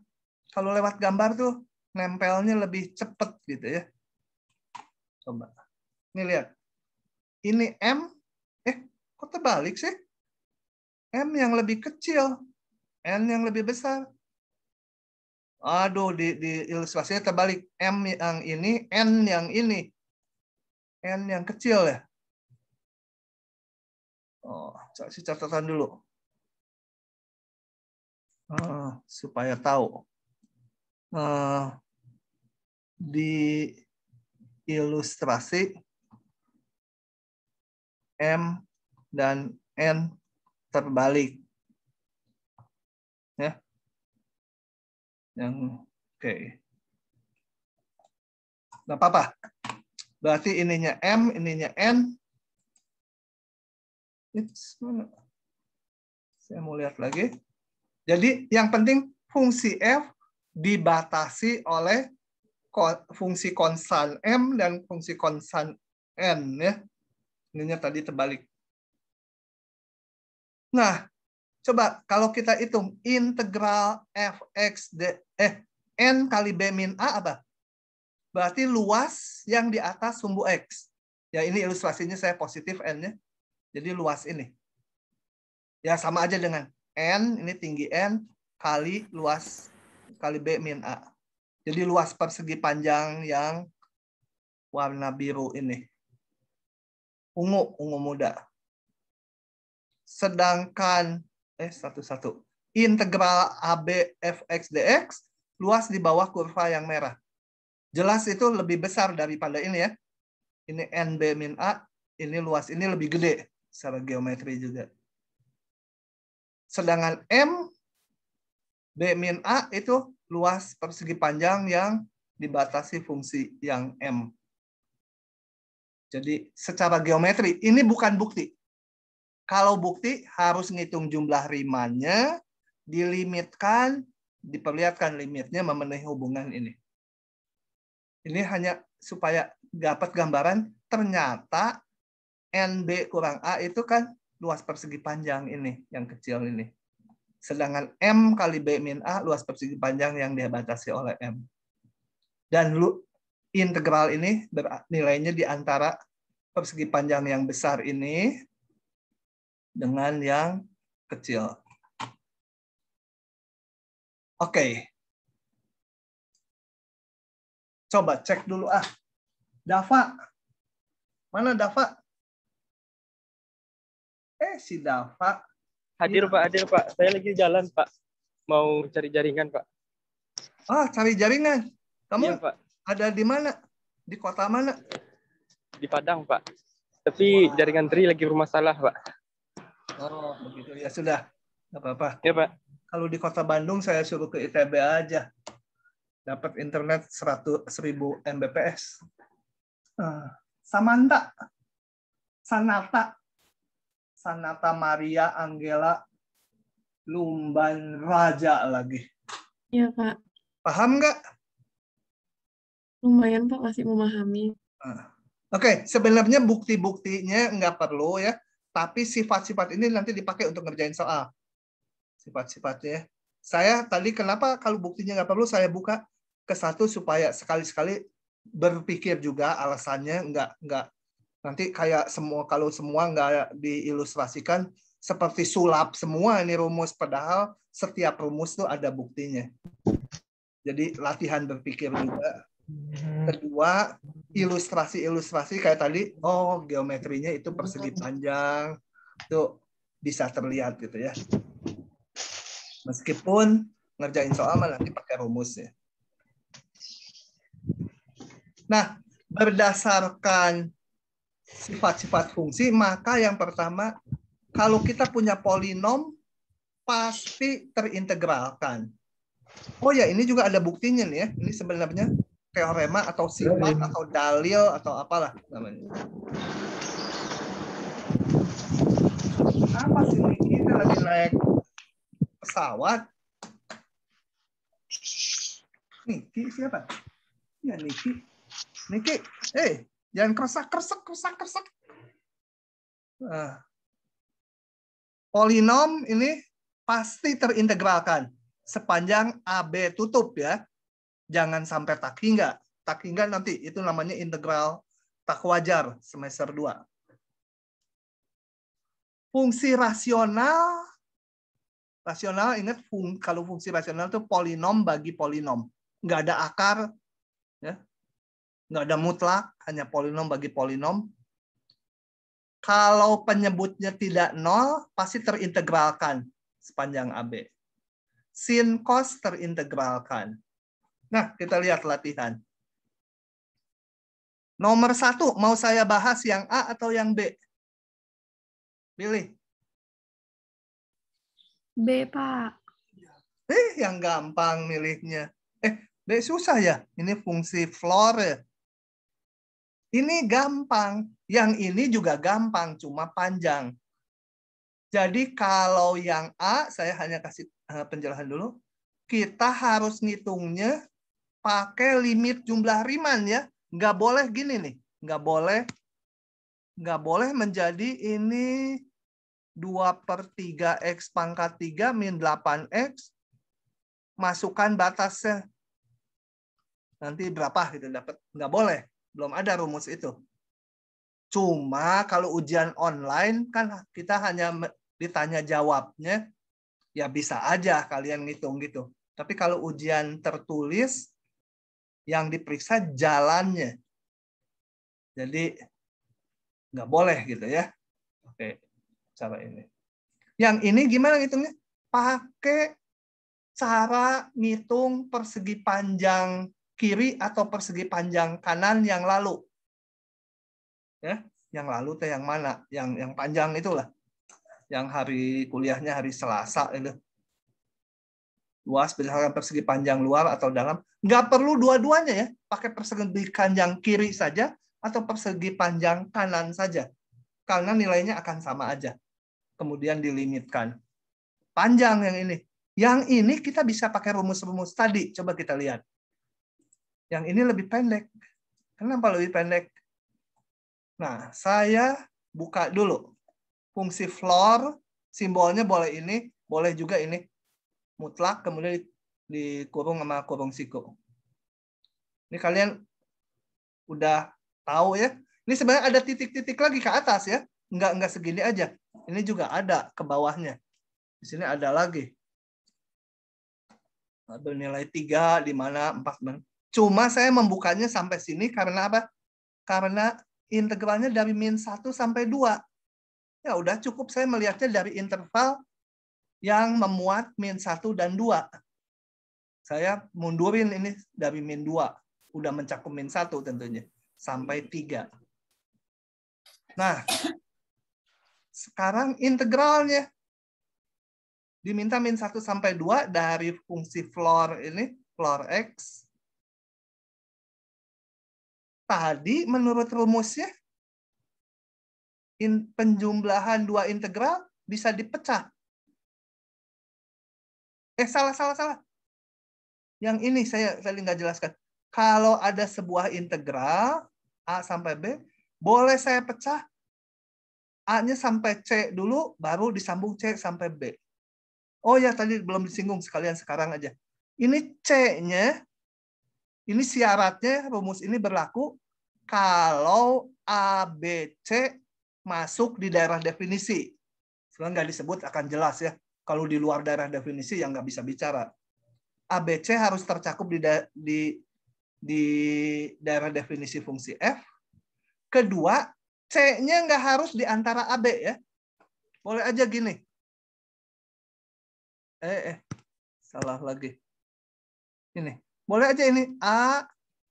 Kalau lewat gambar tuh nempelnya lebih cepat gitu ya. Coba. Ini lihat. Ini M. Kok terbalik sih? M yang lebih kecil. N yang lebih besar. Aduh, di ilustrasinya terbalik. M yang ini, N yang ini. N yang kecil ya. Oh, kasih catatan dulu. Supaya tahu. Di ilustrasi M dan N terbalik. Ya. Yang oke. Nggak apa-apa. Berarti ininya M, ininya N. Saya mau lihat lagi. Jadi yang penting fungsi F dibatasi oleh fungsi konstan M dan fungsi konstan N ya. Ininya tadi terbalik. Nah, Coba kalau kita hitung integral fx n kali b min a apa? Berarti luas yang di atas sumbu x. Ya ini ilustrasinya saya positif n-nya. Jadi luas ini. Ya sama aja dengan n, ini tinggi n, kali luas kali b min a. Jadi luas persegi panjang yang warna biru ini. Ungu muda. Sedangkan satu-satu. Integral AB fx dx luas di bawah kurva yang merah. Jelas itu lebih besar daripada ini ya. Ini NB min A, ini luas, ini lebih gede secara geometri juga. Sedangkan M B min A itu luas persegi panjang yang dibatasi fungsi yang M. Jadi secara geometri, ini bukan bukti. Kalau bukti harus ngitung jumlah Riemannnya, dilimitkan, diperlihatkan limitnya memenuhi hubungan ini. Ini hanya supaya dapat gambaran, ternyata NB kurang A itu kan luas persegi panjang ini, yang kecil ini. Sedangkan M kali B min A luas persegi panjang yang dibatasi oleh M. Dan integral ini nilainya di antara persegi panjang yang besar ini dengan yang kecil. Oke. Coba cek dulu Dava. Mana Dava? Si Dava. Hadir Pak, hadir Pak. Saya lagi jalan Pak. Mau cari jaringan Pak. Cari jaringan. Kamu Iya, Pak. ada di mana? Di kota mana? Di Padang Pak. Tapi jaringan Tri lagi bermasalah Pak. Oh, begitu. Ya sudah. Nggak apa-apa. Ya Pak. Kalau di kota Bandung saya suruh ke ITB aja. Dapat internet 1000 Mbps. Samantha. Sanata Maria Anggela Lumban Raja lagi. Iya, Pak. Paham nggak? Lumayan, Pak, masih memahami. Oke, sebenarnya bukti-buktinya nggak perlu ya. Tapi sifat-sifat ini nanti dipakai untuk ngerjain soal. Sifat-sifatnya. Saya tadi kenapa kalau buktinya nggak perlu saya buka ke satu supaya sekali-sekali berpikir juga alasannya nggak nanti kayak kalau semua nggak diilustrasikan seperti sulap semua ini rumus, padahal setiap rumus tuh ada buktinya. Jadi latihan berpikir juga. Kedua, ilustrasi kayak tadi, geometrinya itu persegi panjang, itu bisa terlihat gitu ya. Meskipun ngerjain soal nanti pakai rumusnya. Nah, berdasarkan sifat-sifat fungsi, maka yang pertama, kalau kita punya polinom, pasti terintegralkan. Oh ya, ini juga ada buktinya nih ya. Ini sebenarnya teorema atau sifat atau dalil atau apalah namanya. Apa sih ini? Kita lagi naik pesawat. Niki siapa? Ya Niki. Niki, jangan kersak. Polinom ini pasti terintegralkan sepanjang AB tutup ya. Jangan sampai tak hingga. Tak hingga nanti itu namanya integral tak wajar semester 2. Fungsi rasional ingat kalau fungsi rasional itu polinom bagi polinom. Nggak ada akar, ya. Nggak ada mutlak, hanya polinom bagi polinom. Kalau penyebutnya tidak nol, pasti terintegralkan sepanjang AB. Sin cos terintegralkan. Nah, kita lihat latihan. Nomor 1, mau saya bahas yang A atau yang B? Pilih. B, Pak. Yang gampang milihnya. B susah ya? Ini fungsi floor ya? Ini gampang. Yang ini juga gampang, cuma panjang. Jadi kalau yang A, saya hanya kasih penjelasan dulu. Kita harus ngitungnya pakai limit jumlah Riemann ya. Nggak boleh gini nih. Nggak boleh menjadi ini 2/3 X pangkat 3 min 8X. Masukkan batasnya. Nanti berapa gitu dapat. Nggak boleh. Belum ada rumus itu. Cuma kalau ujian online kan kita hanya ditanya jawabnya. Ya bisa aja kalian ngitung gitu. Tapi kalau ujian tertulis, yang diperiksa jalannya. Jadi nggak boleh gitu ya. Oke, cara ini. Yang ini gimana ngitungnya? Pakai cara ngitung persegi panjang kiri atau persegi panjang kanan yang lalu. Ya, yang lalu teh yang mana? Yang panjang itulah. Yang hari kuliahnya hari Selasa itu. Luas berdasarkan persegi panjang luar atau dalam. Nggak perlu dua-duanya ya. Pakai persegi panjang kiri saja atau persegi panjang kanan saja. Karena nilainya akan sama aja. Kemudian dilimitkan. Panjang yang ini. Yang ini kita bisa pakai rumus-rumus tadi. Coba kita lihat. Yang ini lebih pendek. Kenapa lebih pendek? Nah, saya buka dulu. Fungsi floor, simbolnya boleh ini, boleh juga ini. Mutlak, kemudian dikurung sama kurung siku. Ini kalian udah tahu ya. Ini sebenarnya ada titik-titik lagi ke atas ya. Enggak segini aja. Ini juga ada ke bawahnya. Di sini ada lagi. Bernilai 3, di mana 4. Cuma saya membukanya sampai sini karena apa? Karena integralnya dari min 1 sampai 2. Ya udah cukup saya melihatnya dari interval yang memuat min 1 dan 2. Saya mundurin ini dari min 2. Udah mencakup min 1 tentunya. Sampai 3. Nah, sekarang integralnya. Diminta min 1 sampai 2 dari fungsi floor ini, floor X. Tadi menurut rumusnya, penjumlahan 2 integral bisa dipecah. Salah. Yang ini saya nggak jelaskan. Kalau ada sebuah integral, A sampai B, boleh saya pecah A-nya sampai C dulu, baru disambung C sampai B. Oh ya, tadi belum disinggung, sekalian sekarang aja. Ini C-nya, ini syaratnya, rumus ini berlaku kalau A, B, C masuk di daerah definisi. Sebenarnya nggak disebut, akan jelas ya. Kalau di luar daerah definisi, yang nggak bisa bicara. A, B, C harus tercakup di daerah definisi fungsi F. Kedua, C-nya nggak harus di antara A, B ya. Boleh aja gini. Salah lagi. Ini. Boleh aja ini A,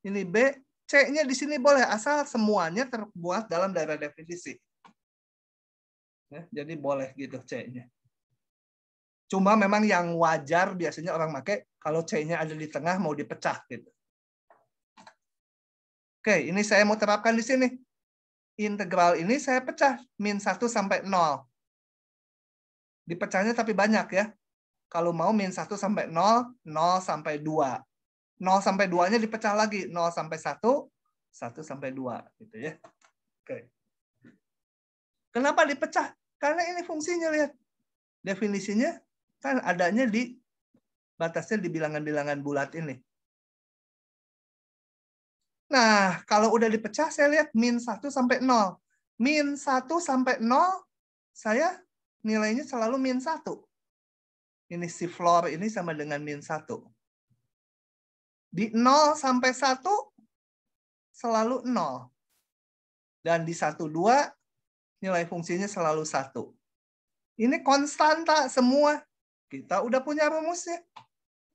ini B, C-nya di sini boleh, asal semuanya terbuat dalam daerah definisi. Ya, jadi boleh gitu C-nya. Cuma memang yang wajar biasanya orang pakai kalau C-nya ada di tengah mau dipecah gitu. Oke, ini saya mau terapkan di sini. Integral ini saya pecah min 1 sampai 0. Dipecahnya tapi banyak ya. Kalau mau min 1 sampai 0, 0 sampai 2. 0 sampai 2-nya dipecah lagi. 0 sampai 1, 1 sampai 2. Gitu ya. Oke. Kenapa dipecah? Karena ini fungsinya, lihat. Definisinya kan adanya di batasnya di bilangan-bilangan bulat ini. Nah, kalau udah dipecah, saya lihat min 1 sampai 0. Min 1 sampai 0, saya nilainya selalu min 1. Ini si floor ini sama dengan min 1. Di 0 sampai 1 selalu 0. Dan di 1, 2 nilai fungsinya selalu 1. Ini konstanta semua. Kita udah punya rumusnya.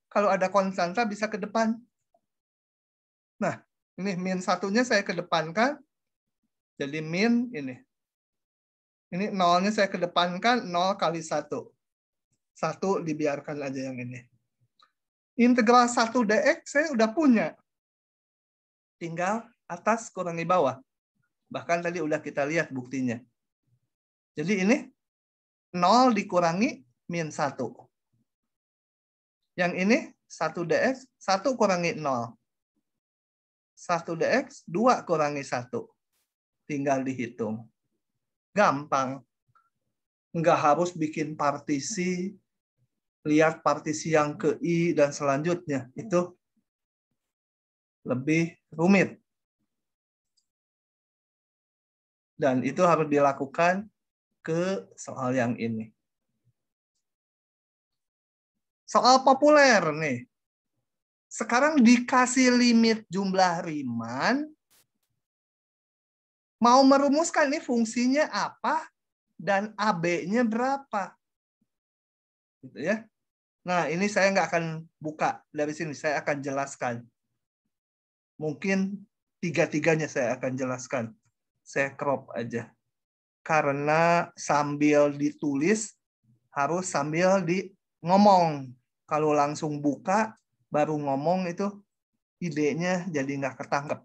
Kalau ada konstanta bisa ke depan. Nah, ini min 1-nya saya kedepankan. Jadi min ini. Ini 0-nya saya kedepankan 0 kali 1. 1 dibiarkan aja yang ini. Integral 1 dx saya udah punya. Tinggal atas kurangi bawah. Bahkan tadi udah kita lihat buktinya. Jadi ini 0 dikurangi min 1. Yang ini 1 dx, 1 kurangi 0. 1 dx, 2 kurangi 1. Tinggal dihitung. Gampang. Nggak harus bikin partisi, lihat partisi yang ke I dan selanjutnya. Itu lebih rumit. Dan itu harus dilakukan ke soal yang ini. Soal populer nih. Sekarang dikasih limit jumlah Riemann. Mau merumuskan nih fungsinya apa dan AB-nya berapa. Gitu ya. Nah, ini saya nggak akan buka dari sini. Saya akan jelaskan. Mungkin tiga-tiganya saya akan jelaskan. Saya crop aja. Karena sambil ditulis, harus sambil ngomong. Kalau langsung buka, baru ngomong itu idenya jadi nggak ketangkep.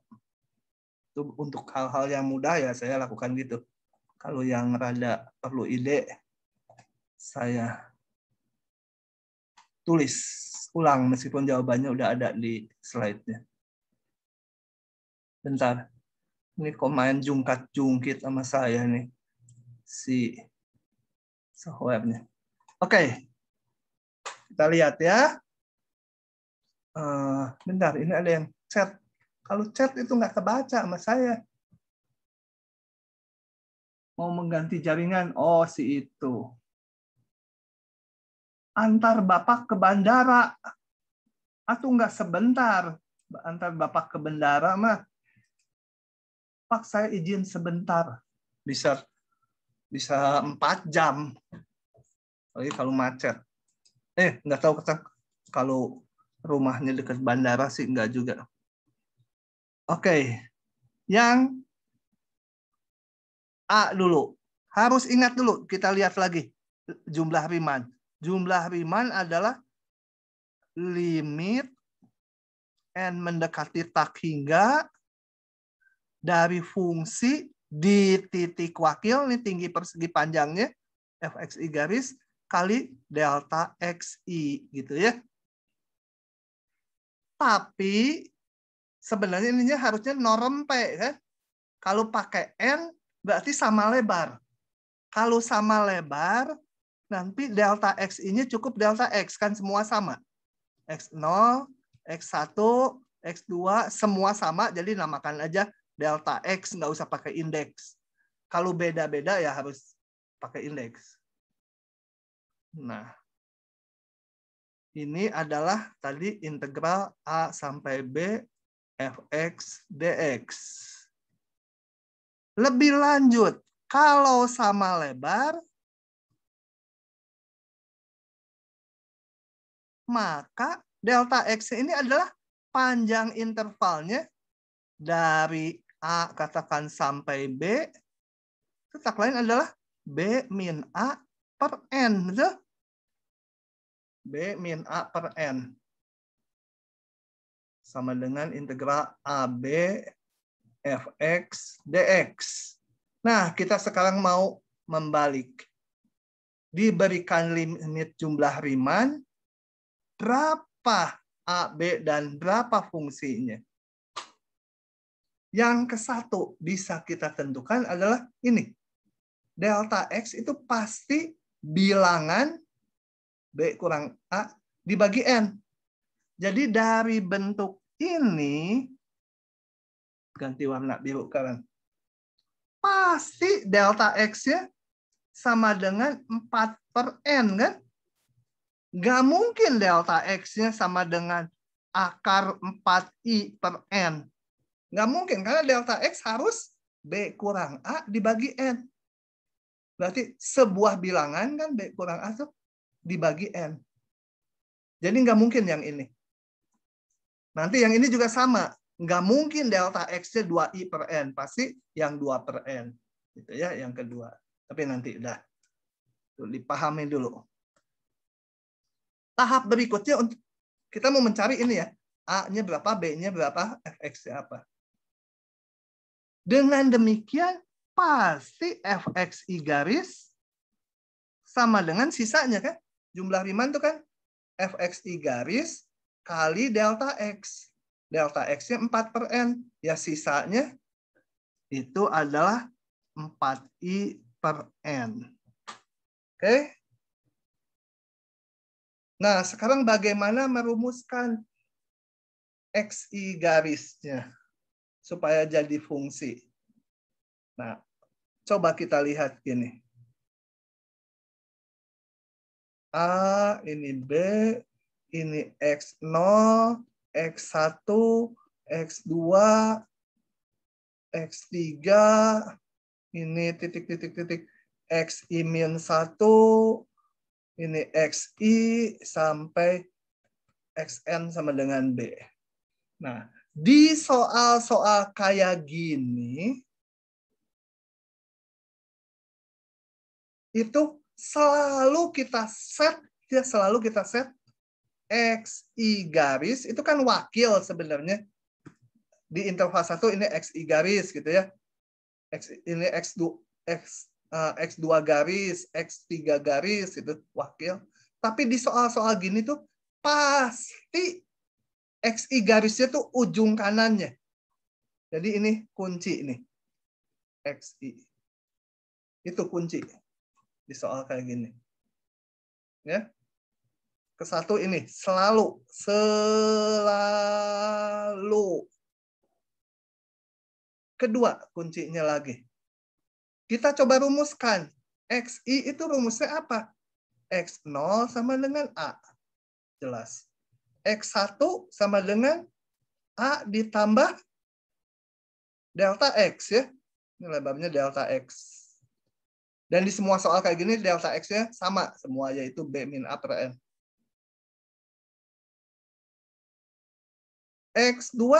Itu untuk hal-hal yang mudah ya saya lakukan gitu. Kalau yang rada perlu ide, saya tulis ulang meskipun jawabannya udah ada di slide-nya. Bentar. Ini kok main jungkat-jungkit sama saya nih. Si software-nya. Oke. Kita lihat ya. Bentar, ini ada yang chat. Kalau chat itu nggak kebaca sama saya. Mau mengganti jaringan. Oh, si itu. Antar Bapak ke bandara. Atau nggak sebentar. Antar Bapak ke bandara mah. Pak, saya izin sebentar. Bisa 4 jam. Lagi kalau macet. Nggak tahu kalau rumahnya dekat bandara sih nggak juga. Oke. Yang A dulu. Harus ingat dulu, kita lihat lagi jumlah Riemann. Jumlah Riemann adalah limit n mendekati tak hingga dari fungsi di titik wakil, ini tinggi persegi panjangnya, fxi garis, kali delta xi, gitu ya. Tapi sebenarnya ininya harusnya norm P, kan? Kalau pakai N, berarti sama lebar. Kalau sama lebar, nanti delta xi-nya cukup delta x, kan semua sama. X0, X1, X2, semua sama, jadi namakan aja delta X, nggak usah pakai indeks. Kalau beda-beda ya harus pakai indeks. Nah, ini adalah tadi integral A sampai B fx dx. Lebih lanjut, kalau sama lebar, maka delta X ini adalah panjang intervalnya dari A katakan sampai B. Tak lain adalah B min A per N. Betul? B min A per N. Sama dengan integral AB fx dx. Nah, kita sekarang mau membalik. Diberikan limit jumlah Riemann, berapa A, B, dan berapa fungsinya. Yang ke satu bisa kita tentukan adalah ini. Delta X itu pasti bilangan B kurang A dibagi N. Jadi dari bentuk ini, ganti warna biru kan, pasti delta X-nya sama dengan 4 per N, kan? Nggak mungkin delta X-nya sama dengan akar 4I per N. Nggak mungkin, karena delta X harus B kurang A dibagi N. Berarti sebuah bilangan kan B kurang A itu dibagi N. Jadi nggak mungkin yang ini. Nanti yang ini juga sama. Nggak mungkin delta X-nya 2I per N. Pasti yang 2 per N. Gitu ya, yang kedua. Tapi nanti udah. Dipahami dulu. Tahap berikutnya untuk kita mau mencari ini ya. A-nya berapa, B-nya berapa, fx-nya apa. Dengan demikian, pasti fxi garis sama dengan sisanya kan. Jumlah Riemann itu kan fxi garis kali delta x. Delta x-nya 4 per N. Ya sisanya itu adalah 4i per N. Oke. Nah, sekarang bagaimana merumuskan XI garisnya supaya jadi fungsi? Nah, coba kita lihat gini. A, ini B, ini X0, X1, X2, X3, ini titik-titik-titik, XI-1, ini XI sampai XN sama dengan B. Nah, di soal-soal kayak gini, itu selalu kita set XI garis, itu kan wakil sebenarnya. Di interval 1 ini XI garis gitu ya. Ini X2 garis, X3 garis itu wakil. Tapi di soal-soal gini tuh pasti XI garisnya tuh ujung kanannya. Jadi ini kunci ini. XI. Itu kunci di soal kayak gini. Ya. Ke-1 ini selalu. Kedua kuncinya lagi. Kita coba rumuskan. XI itu rumusnya apa? X0 sama dengan A. Jelas. X1 sama dengan A ditambah delta X ya. Ini lebarnya delta X. Dan di semua soal kayak gini delta X-nya sama semua, yaitu B min A per N. X2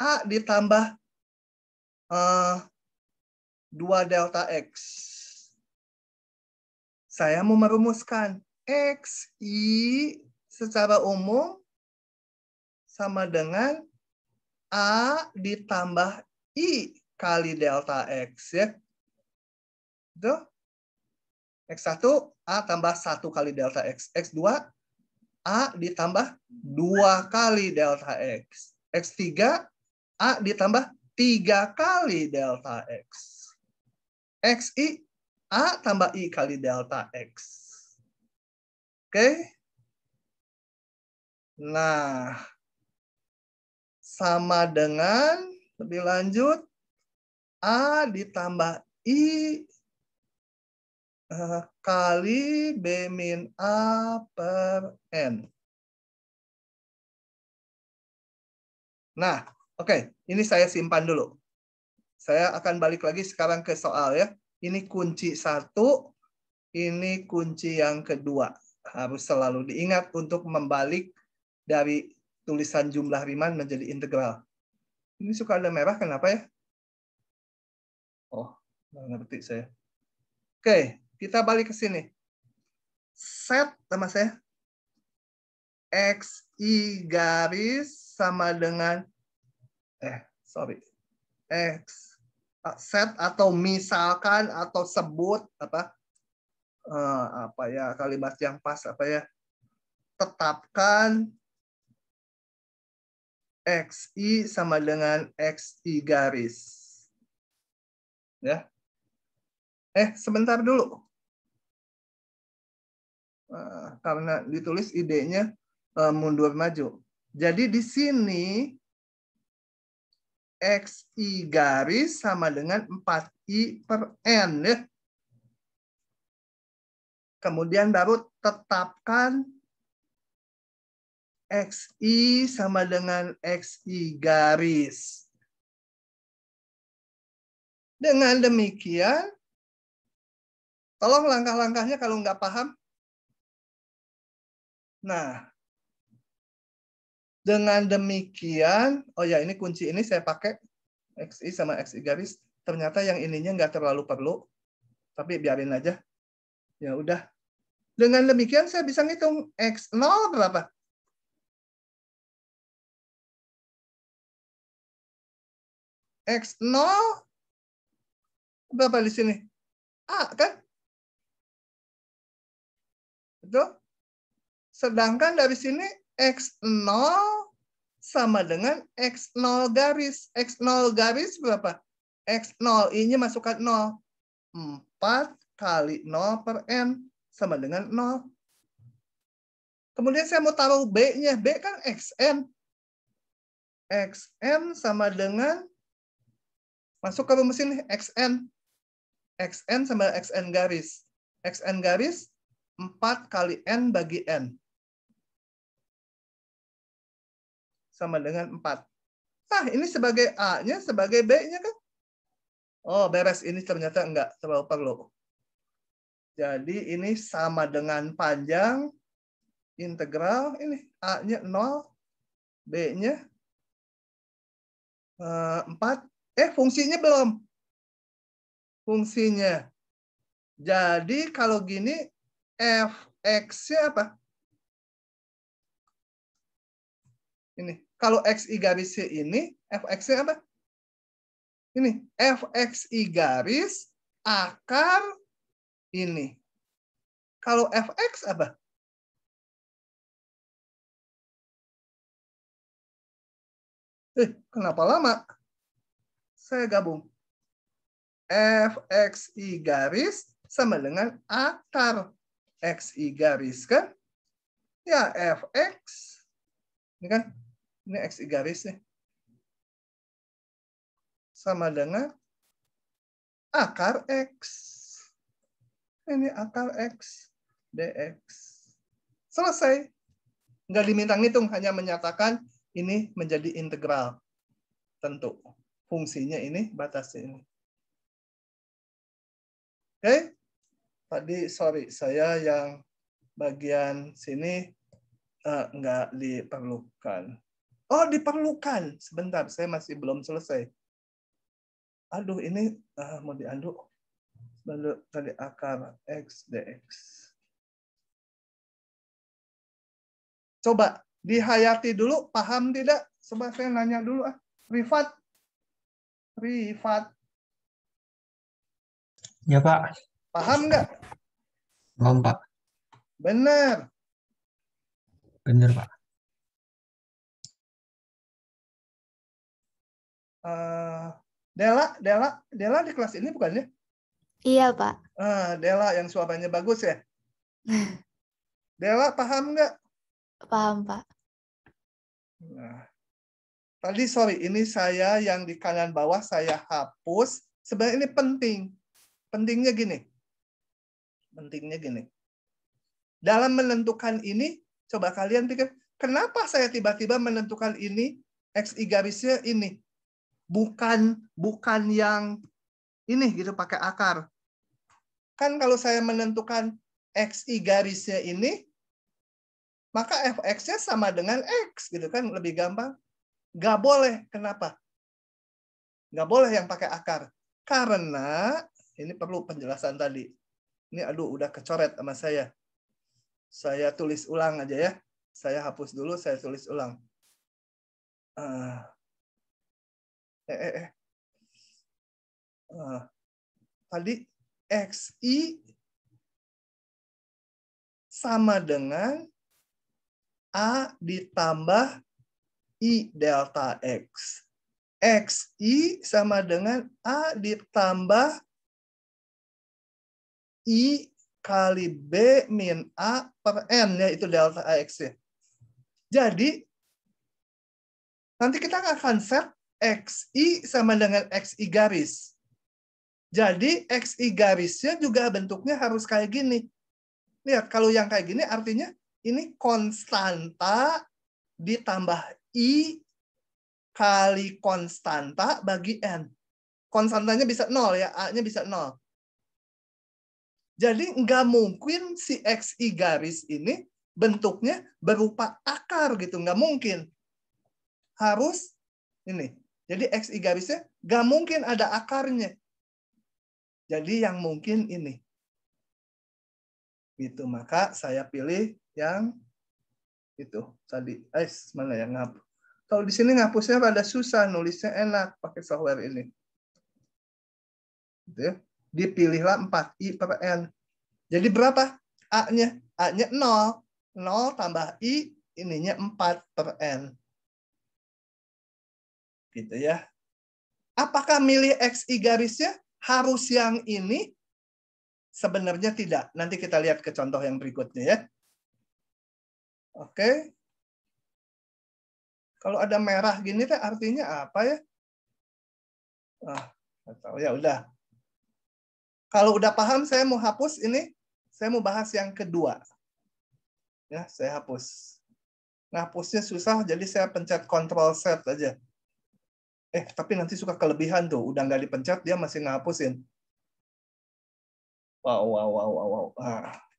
A ditambah 2 delta X. Saya mau merumuskan XI secara umum sama dengan A ditambah I kali delta X ya. Itu X1 A tambah 1 kali delta X. X2 A ditambah 2 kali delta X. X3 A ditambah 3 kali delta X. XI A tambah I kali delta X. Oke. Nah, sama dengan lebih lanjut A ditambah I kali B min A per N. Nah, oke. Ini saya simpan dulu. Saya akan balik lagi sekarang ke soal ya. Ini kunci 1, ini kunci yang kedua. Harus selalu diingat untuk membalik dari tulisan jumlah Riemann menjadi integral. Ini suka ada merah, kenapa ya? Oh, nggak ngerti saya. Oke, kita balik ke sini. Set sama saya. XI garis sama dengan X set atau misalkan atau sebut apa ya kalimat yang pas apa ya, tetapkan XI sama dengan XI garis ya. Sebentar dulu, karena ditulis idenya mundur maju. Jadi di sini XI garis sama dengan 4I per N ya. Kemudian baru tetapkan XI sama dengan XI garis. Dengan demikian, tolong langkah-langkahnya kalau nggak paham. Nah, dengan demikian, oh ya ini kunci ini saya pakai XI sama XI garis. Ternyata yang ininya nggak terlalu perlu, tapi biarin aja. Ya udah. Dengan demikian saya bisa ngitung X0 berapa? X0 berapa di sini? A kan? Betul? Sedangkan dari sini X0 sama dengan X0 garis. X0 garis berapa? X0, I-nya masukkan 0. 4 kali 0 per N sama dengan 0. Kemudian saya mau taruh B-nya. B kan XN. XN sama dengan, masuk ke rumus ini, XN. XN sama XN garis. XN garis 4 kali N bagi N. Sama dengan 4. Nah, ini sebagai A-nya, sebagai B-nya kan? Oh, beres. Ini ternyata enggak terlalu perlu. Jadi ini sama dengan panjang integral. Ini A-nya 0, B-nya 4. Fungsinya belum. Fungsinya. Jadi kalau gini, fx-nya apa? Ini. Kalau xi garisnya ini, fx-nya apa? Ini. Fxi garis akar ini. Kalau fx apa? Kenapa lama? Saya gabung. Fxi garis sama dengan akar xi garis kan? Ya, fx. Ini kan? Ini xi garis nih. Sama dengan akar x. Ini akar x dx. Selesai. Nggak diminta ngitung, hanya menyatakan ini menjadi integral. Tentu. Fungsinya ini, batasnya ini. Oke. Tadi, sorry, saya yang bagian sini nggak diperlukan. Oh, diperlukan. Sebentar, saya masih belum selesai. Aduh, ini mau diaduk. Tadi akar x dx. Coba dihayati dulu, paham tidak? Coba saya nanya dulu. Rifat. Ya, Pak. Paham nggak? Paham, Pak. Benar. Benar, Pak. Dela di kelas ini bukan ya? Iya, Pak. Dela yang suaranya bagus ya? Dela paham nggak? Paham, Pak. Nah, tadi sorry, ini saya yang di kanan bawah saya hapus. Sebenarnya ini penting. Pentingnya gini. Dalam menentukan ini, coba kalian pikir, kenapa saya tiba-tiba menentukan ini, xi garisnya ini? Bukan yang ini gitu pakai akar. Kan kalau saya menentukan xi garisnya ini, maka fx-nya sama dengan x gitu kan, lebih gampang. Nggak boleh. Kenapa? Nggak boleh yang pakai akar. Karena ini perlu penjelasan tadi. Ini aduh udah kecoret sama saya. Saya tulis ulang aja ya. Saya hapus dulu, saya tulis ulang. Tadi xi sama dengan A ditambah I delta X. Xi sama dengan A ditambah I kali B min A per N, yaitu delta AX. Jadi, nanti kita akan set XI sama dengan XI garis. Jadi, XI garisnya juga bentuknya harus kayak gini. Lihat, kalau yang kayak gini artinya ini konstanta ditambah I kali konstanta bagi N. Konstantanya bisa 0 ya, A-nya bisa 0. Jadi nggak mungkin si XI garis ini bentuknya berupa akar gitu. Nggak mungkin. Harus ini. Jadi XI garisnya nggak mungkin ada akarnya. Jadi yang mungkin ini. Gitu. Maka saya pilih yang itu tadi. Mana yang ngapus? Kalau di sini ngapusnya rada susah, nulisnya enak pakai software ini. Gitu ya. Dipilihlah 4i per n. Jadi berapa a-nya? A-nya 0. 0 tambah i, ininya 4 per n. Gitu ya. Apakah milih xi garisnya harus yang ini? Sebenarnya tidak. Nanti kita lihat ke contoh yang berikutnya ya. Oke. Kalau ada merah gini teh artinya apa ya? Nggak tahu ya udah. Kalau udah paham saya mau hapus ini. Saya mau bahas yang kedua. Ya, saya hapus. Ngapusnya susah jadi saya pencet Ctrl Z aja. Tapi nanti suka kelebihan tuh. Udah nggak dipencet dia masih ngapusin. Wow.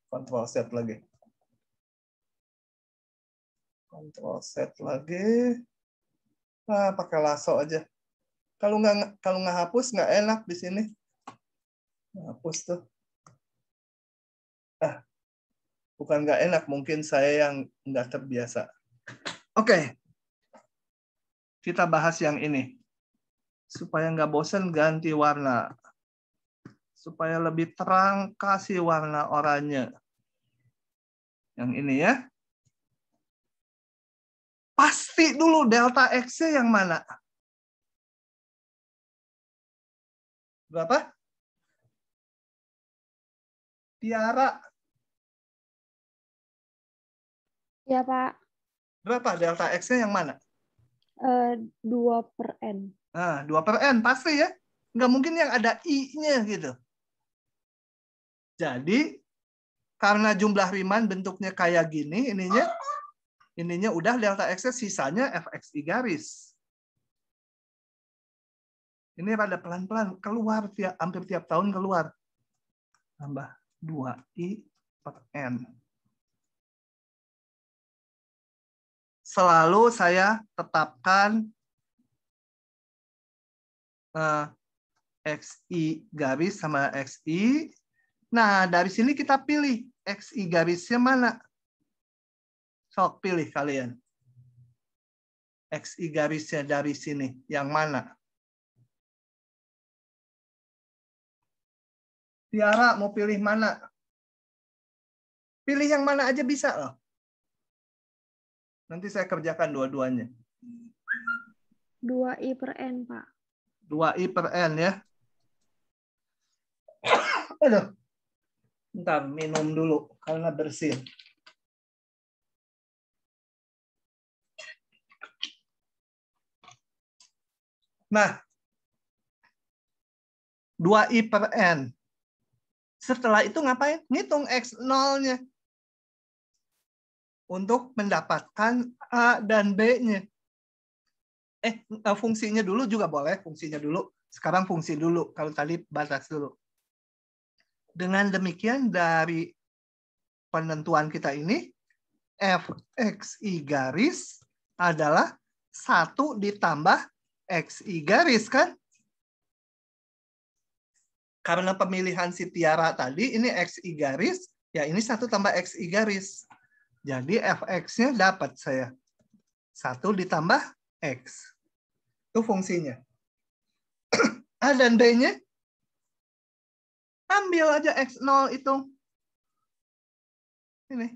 Ctrl Z lagi. Ctrl Z lagi. Pakai lasso aja. Kalau nggak hapus nggak enak di sini. Hapus tuh. Bukan nggak enak, mungkin saya yang nggak terbiasa. Oke. Kita bahas yang ini. Supaya nggak bosan ganti warna. Supaya lebih terang kasih warna oranye. Yang ini ya. Pasti dulu delta X-nya yang mana? Berapa? Tiara. Ya, Pak. Berapa delta X-nya yang mana? 2/n. 2/n pasti ya. Nggak mungkin yang ada I-nya gitu. Jadi, karena jumlah Riemann bentuknya kayak gini, ininya udah delta X-nya, sisanya fxi garis. Ini rada pelan-pelan, keluar hampir tiap tahun keluar. Tambah 2i/n. Selalu saya tetapkan xi garis sama xi. Nah, dari sini kita pilih xi garisnya mana. Sok pilih kalian. Xi garisnya dari sini yang mana? Tiara mau pilih mana? Pilih yang mana aja bisa loh. Nanti saya kerjakan dua-duanya. 2i/n, Pak. 2i/n ya. Aduh. Bentar, minum dulu karena bersin. Nah, 2i/n. Setelah itu ngapain? Ngitung x0-nya. Untuk mendapatkan A dan B-nya. Fungsinya dulu juga boleh. Fungsinya dulu. Sekarang fungsi dulu. Kalau tadi batas dulu. Dengan demikian dari penentuan kita ini, fxi garis adalah 1 ditambah xi garis kan? Karena pemilihan si Tiara tadi, ini xi garis, ya ini 1 tambah xi garis. Jadi fx-nya dapat saya. 1 ditambah x. Itu fungsinya. A dan B-nya, ambil aja x0 itu. Ini.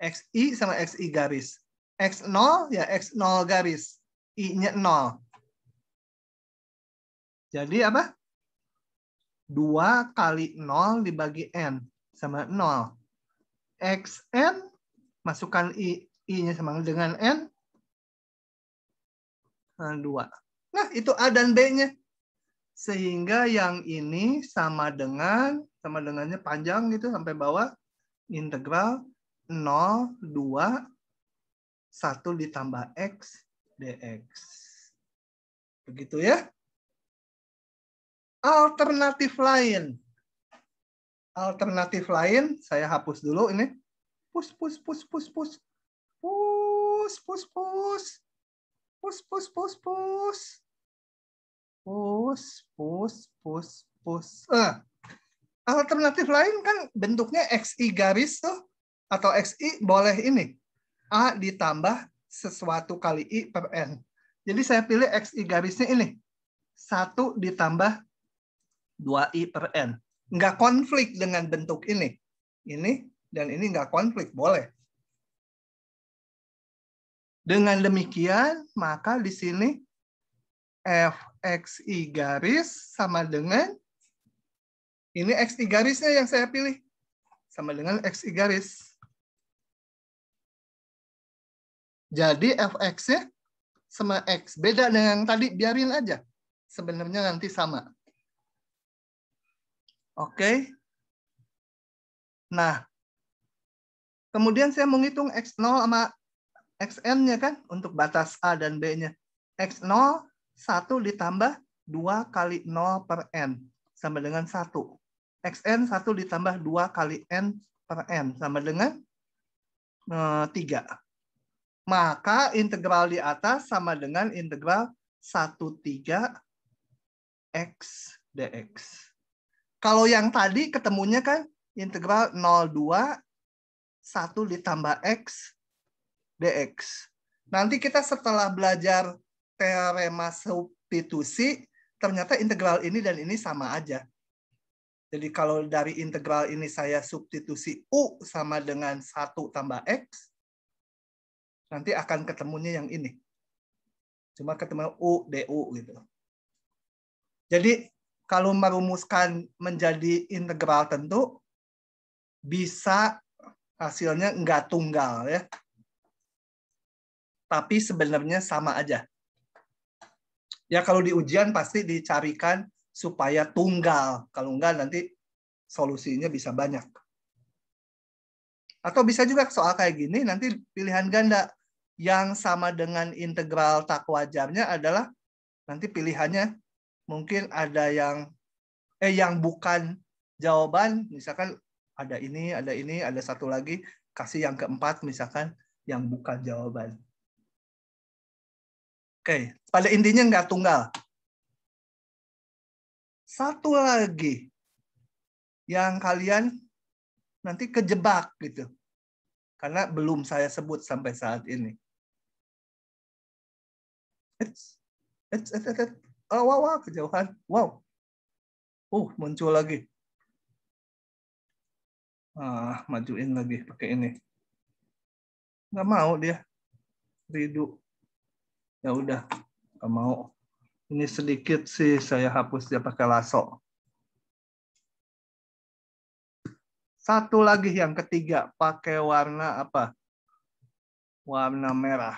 xi sama xi garis. x0 ya x0 garis. I-nya 0. Jadi apa? 2 kali 0 dibagi n sama 0. Xn, masukkan I-nya sama dengan n. 2. Nah, itu A dan B-nya. Sehingga yang ini sama dengannya panjang gitu sampai bawah. Integral 0, 2, 1 ditambah X dx. Begitu ya. Alternatif lain. Alternatif lain, saya hapus dulu ini. Push. Alternatif lain kan bentuknya xi garis tuh. Atau xi boleh ini. A ditambah sesuatu kali i/n. Jadi saya pilih xi garisnya ini. 1 ditambah 2i/n. Nggak konflik dengan bentuk ini. Ini dan ini nggak konflik, boleh. Dengan demikian, maka di sini fxi garis sama dengan Ini XI garisnya yang saya pilih. Sama dengan XI garis. Jadi fx-nya sama X. Beda dengan yang tadi, biarin aja. Sebenarnya nanti sama. Oke. Nah, kemudian saya menghitung X0 sama XN-nya kan, untuk batas A dan B-nya. X0, 1 ditambah 2 kali 0 per N. Sama dengan 1. XN, 1 ditambah 2 kali N per N. Sama dengan 3. Maka integral di atas sama dengan integral 1/3 X dx. Kalau yang tadi ketemunya kan integral 0,2 1 ditambah X dx. Nanti kita setelah belajar teorema substitusi, ternyata integral ini dan ini sama aja. Jadi kalau dari integral ini saya substitusi U sama dengan 1 tambah X, nanti akan ketemunya yang ini. Cuma ketemu U, DU gitu. Jadi kalau merumuskan menjadi integral tentu, bisa hasilnya enggak tunggal ya. Tapi sebenarnya sama aja. Ya kalau di ujian pasti dicarikan supaya tunggal. Kalau enggak nanti solusinya bisa banyak. Atau bisa juga soal kayak gini, nanti pilihan ganda. Yang sama dengan integral tak wajarnya adalah nanti pilihannya mungkin ada yang bukan jawaban, misalkan ada ini, ada satu lagi, kasih yang keempat misalkan yang bukan jawaban. Oke, pada intinya nggak tunggal. Satu lagi yang kalian nanti kejebak gitu. Karena belum saya sebut sampai saat ini. Oh, wow, kejauhan. Wow. Muncul lagi. Majuin lagi pakai ini. Nggak mau dia. Redo. Ya udah, nggak mau. Ini sedikit sih saya hapus dia pakai lasso. Satu lagi yang ketiga, pakai warna apa? Warna merah.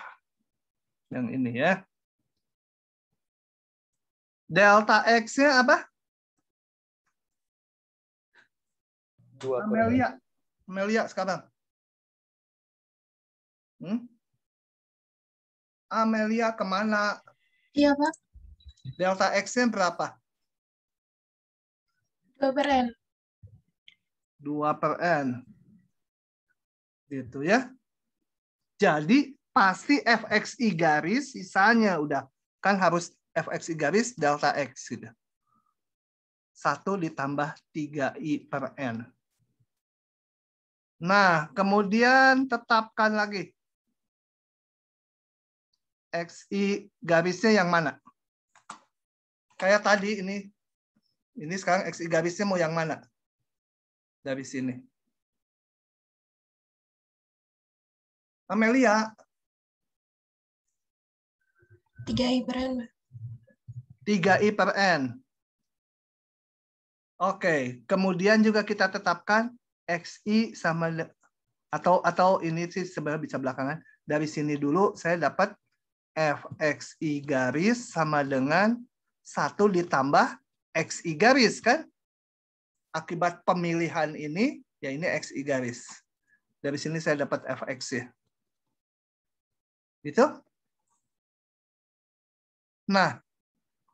Yang ini ya. Delta X-nya apa? Amelia sekarang. Amelia kemana? Iya, Pak. Delta X-nya berapa? 2/n. 2/n. Gitu ya. Jadi pasti fxi garis sisanya udah. Kan harus fxi garis delta X. Gitu. 1 ditambah 3i/n. Nah, kemudian tetapkan lagi. XI garisnya yang mana? Kayak tadi ini. Ini sekarang XI garisnya mau yang mana? Dari sini. Amelia. 3i/n. 3i/n. Oke, kemudian juga kita tetapkan XI sama atau ini sih sebenarnya bisa belakangan. Dari sini dulu saya dapat fxi garis sama dengan 1 ditambah xi garis kan? Akibat pemilihan ini, ya ini xi garis. Dari sini saya dapat fx ya. Gitu? Nah,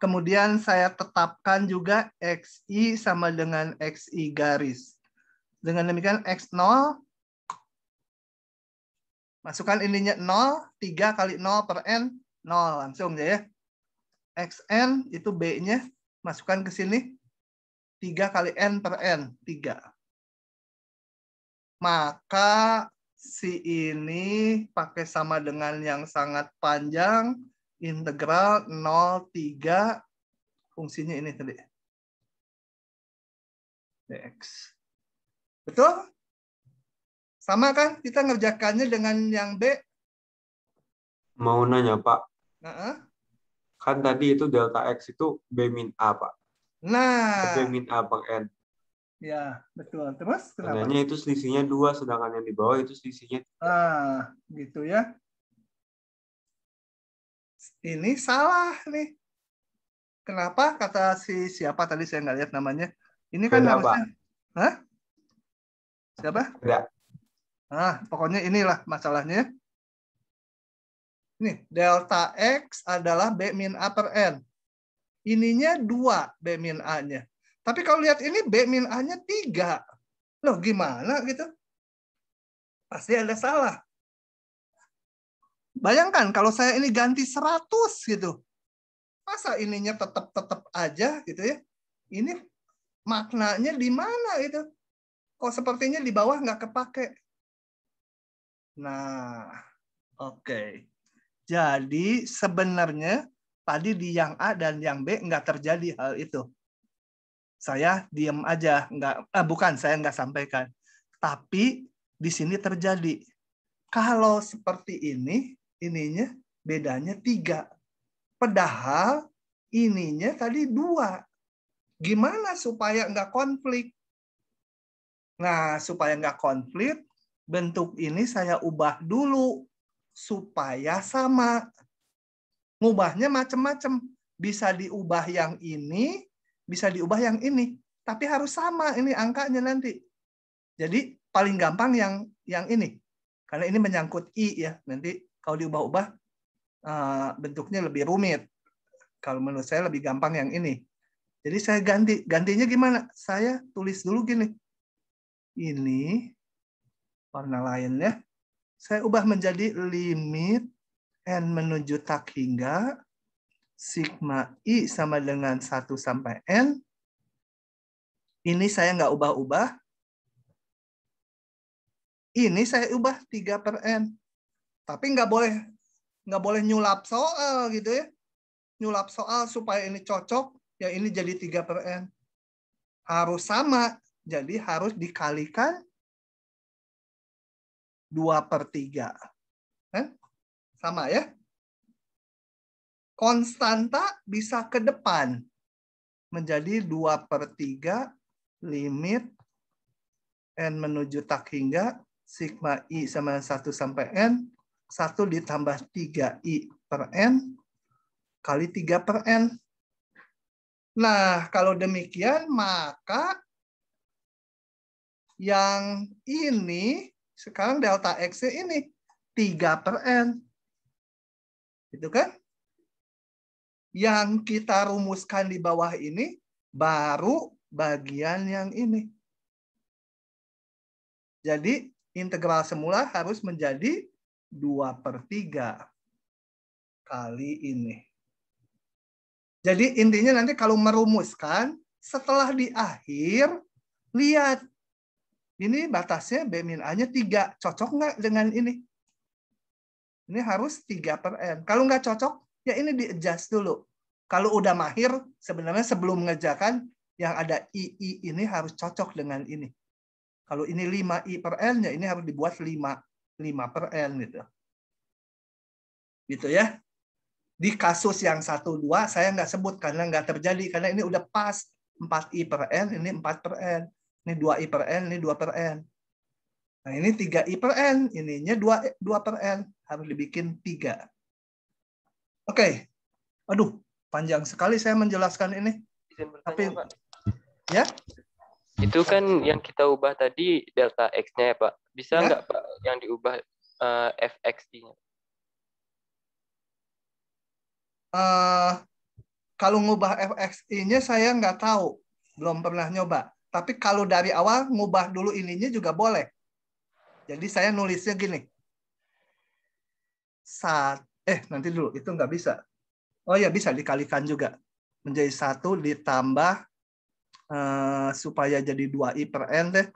kemudian saya tetapkan juga xi sama dengan xi garis. Dengan demikian x0, masukkan ininya 0, 3 kali 0/n, 0 langsung ya. Xn itu B-nya, masukkan ke sini, 3 kali n/n, 3. Maka si ini pakai sama dengan yang sangat panjang, integral 0,3, fungsinya ini tadi. dx. Betul? Sama kan? Kita ngerjakannya dengan yang B. Mau nanya, Pak. Nah, Kan tadi itu delta X itu B min A, Pak. nah, B min A/n. Ya, betul. Terus kenapa? Tandanya itu selisihnya 2, sedangkan yang di bawah itu selisihnya. Gitu ya. Ini salah nih. Kenapa? Kata si siapa tadi, saya nggak lihat namanya. Ini kan Beda, harusnya. Pak. Hah? Siapa? Beda. Pokoknya inilah masalahnya. Nih, delta X adalah B min A per N. Ininya 2 B min A-nya. Tapi kalau lihat ini B min A-nya 3. Loh, gimana gitu? Pasti ada salah. Bayangkan kalau saya ini ganti 100 gitu. Masa ininya tetap aja gitu ya? Ini maknanya di mana itu? Kok sepertinya di bawah nggak kepake? Nah, oke. Jadi sebenarnya tadi di yang A dan yang B nggak terjadi hal itu. Saya diam aja, saya nggak sampaikan. Tapi di sini terjadi. Kalau seperti ini, ininya bedanya 3. Padahal ininya tadi 2. Gimana supaya nggak konflik? Nah, supaya nggak konflik, bentuk ini saya ubah dulu supaya sama. Ngubahnya macam-macam. Bisa diubah yang ini, bisa diubah yang ini. Tapi harus sama ini angkanya nanti. Jadi paling gampang yang ini. Karena ini menyangkut I ya. Nanti kalau diubah-ubah bentuknya lebih rumit. Kalau menurut saya lebih gampang yang ini. Jadi saya ganti. Gantinya gimana? Saya tulis dulu gini. Ini warna lainnya. Saya ubah menjadi limit N menuju tak hingga sigma I sama dengan 1 sampai N. Ini saya nggak ubah-ubah. Ini saya ubah 3 per N. Tapi nggak boleh nyulap soal gitu ya. Nyulap soal supaya ini cocok, yang ini jadi 3 per N. Harus sama. Jadi harus dikalikan 2/3. Sama ya. Konstanta bisa ke depan. Menjadi 2/3 limit N menuju tak hingga sigma I sama 1 sampai N. 1 ditambah 3I per N kali 3 per N. Nah, kalau demikian, maka yang ini, sekarang delta X ini 3 per N. Itu kan? Yang kita rumuskan di bawah ini, baru bagian yang ini. Jadi, integral semula harus menjadi 2/3 kali ini. Jadi intinya nanti kalau merumuskan, setelah di akhir, lihat. Ini batasnya B min A-nya 3. Cocok nggak dengan ini? Ini harus 3 per N. Kalau nggak cocok, ya ini di-adjust dulu. Kalau udah mahir, sebenarnya sebelum mengerjakan, yang ada I ini harus cocok dengan ini. Kalau ini 5I per N, ya ini harus dibuat 5 per N gitu. Gitu ya. Di kasus yang 1-2 saya nggak sebut karena nggak terjadi. Karena ini udah pas 4I per N, ini 4 per N. Ini 2I per N, ini 2 per N. Nah ini 3I per N, ininya 2 per N. Harus dibikin 3. Oke. Aduh, panjang sekali saya menjelaskan ini. Izin bertanya, Tapi, Pak. ya? Itu kan yang kita ubah tadi delta X-nya ya, Pak. Bisa Ya. nggak, Pak, yang diubah FX-nya? Kalau ngubah FXI-nya saya nggak tahu. Belum pernah nyoba. Tapi kalau dari awal ngubah dulu ininya juga boleh. Jadi saya nulisnya gini. Nanti dulu. Itu nggak bisa. Oh ya, bisa dikalikan juga. Menjadi 1 ditambah supaya jadi 2I per N deh.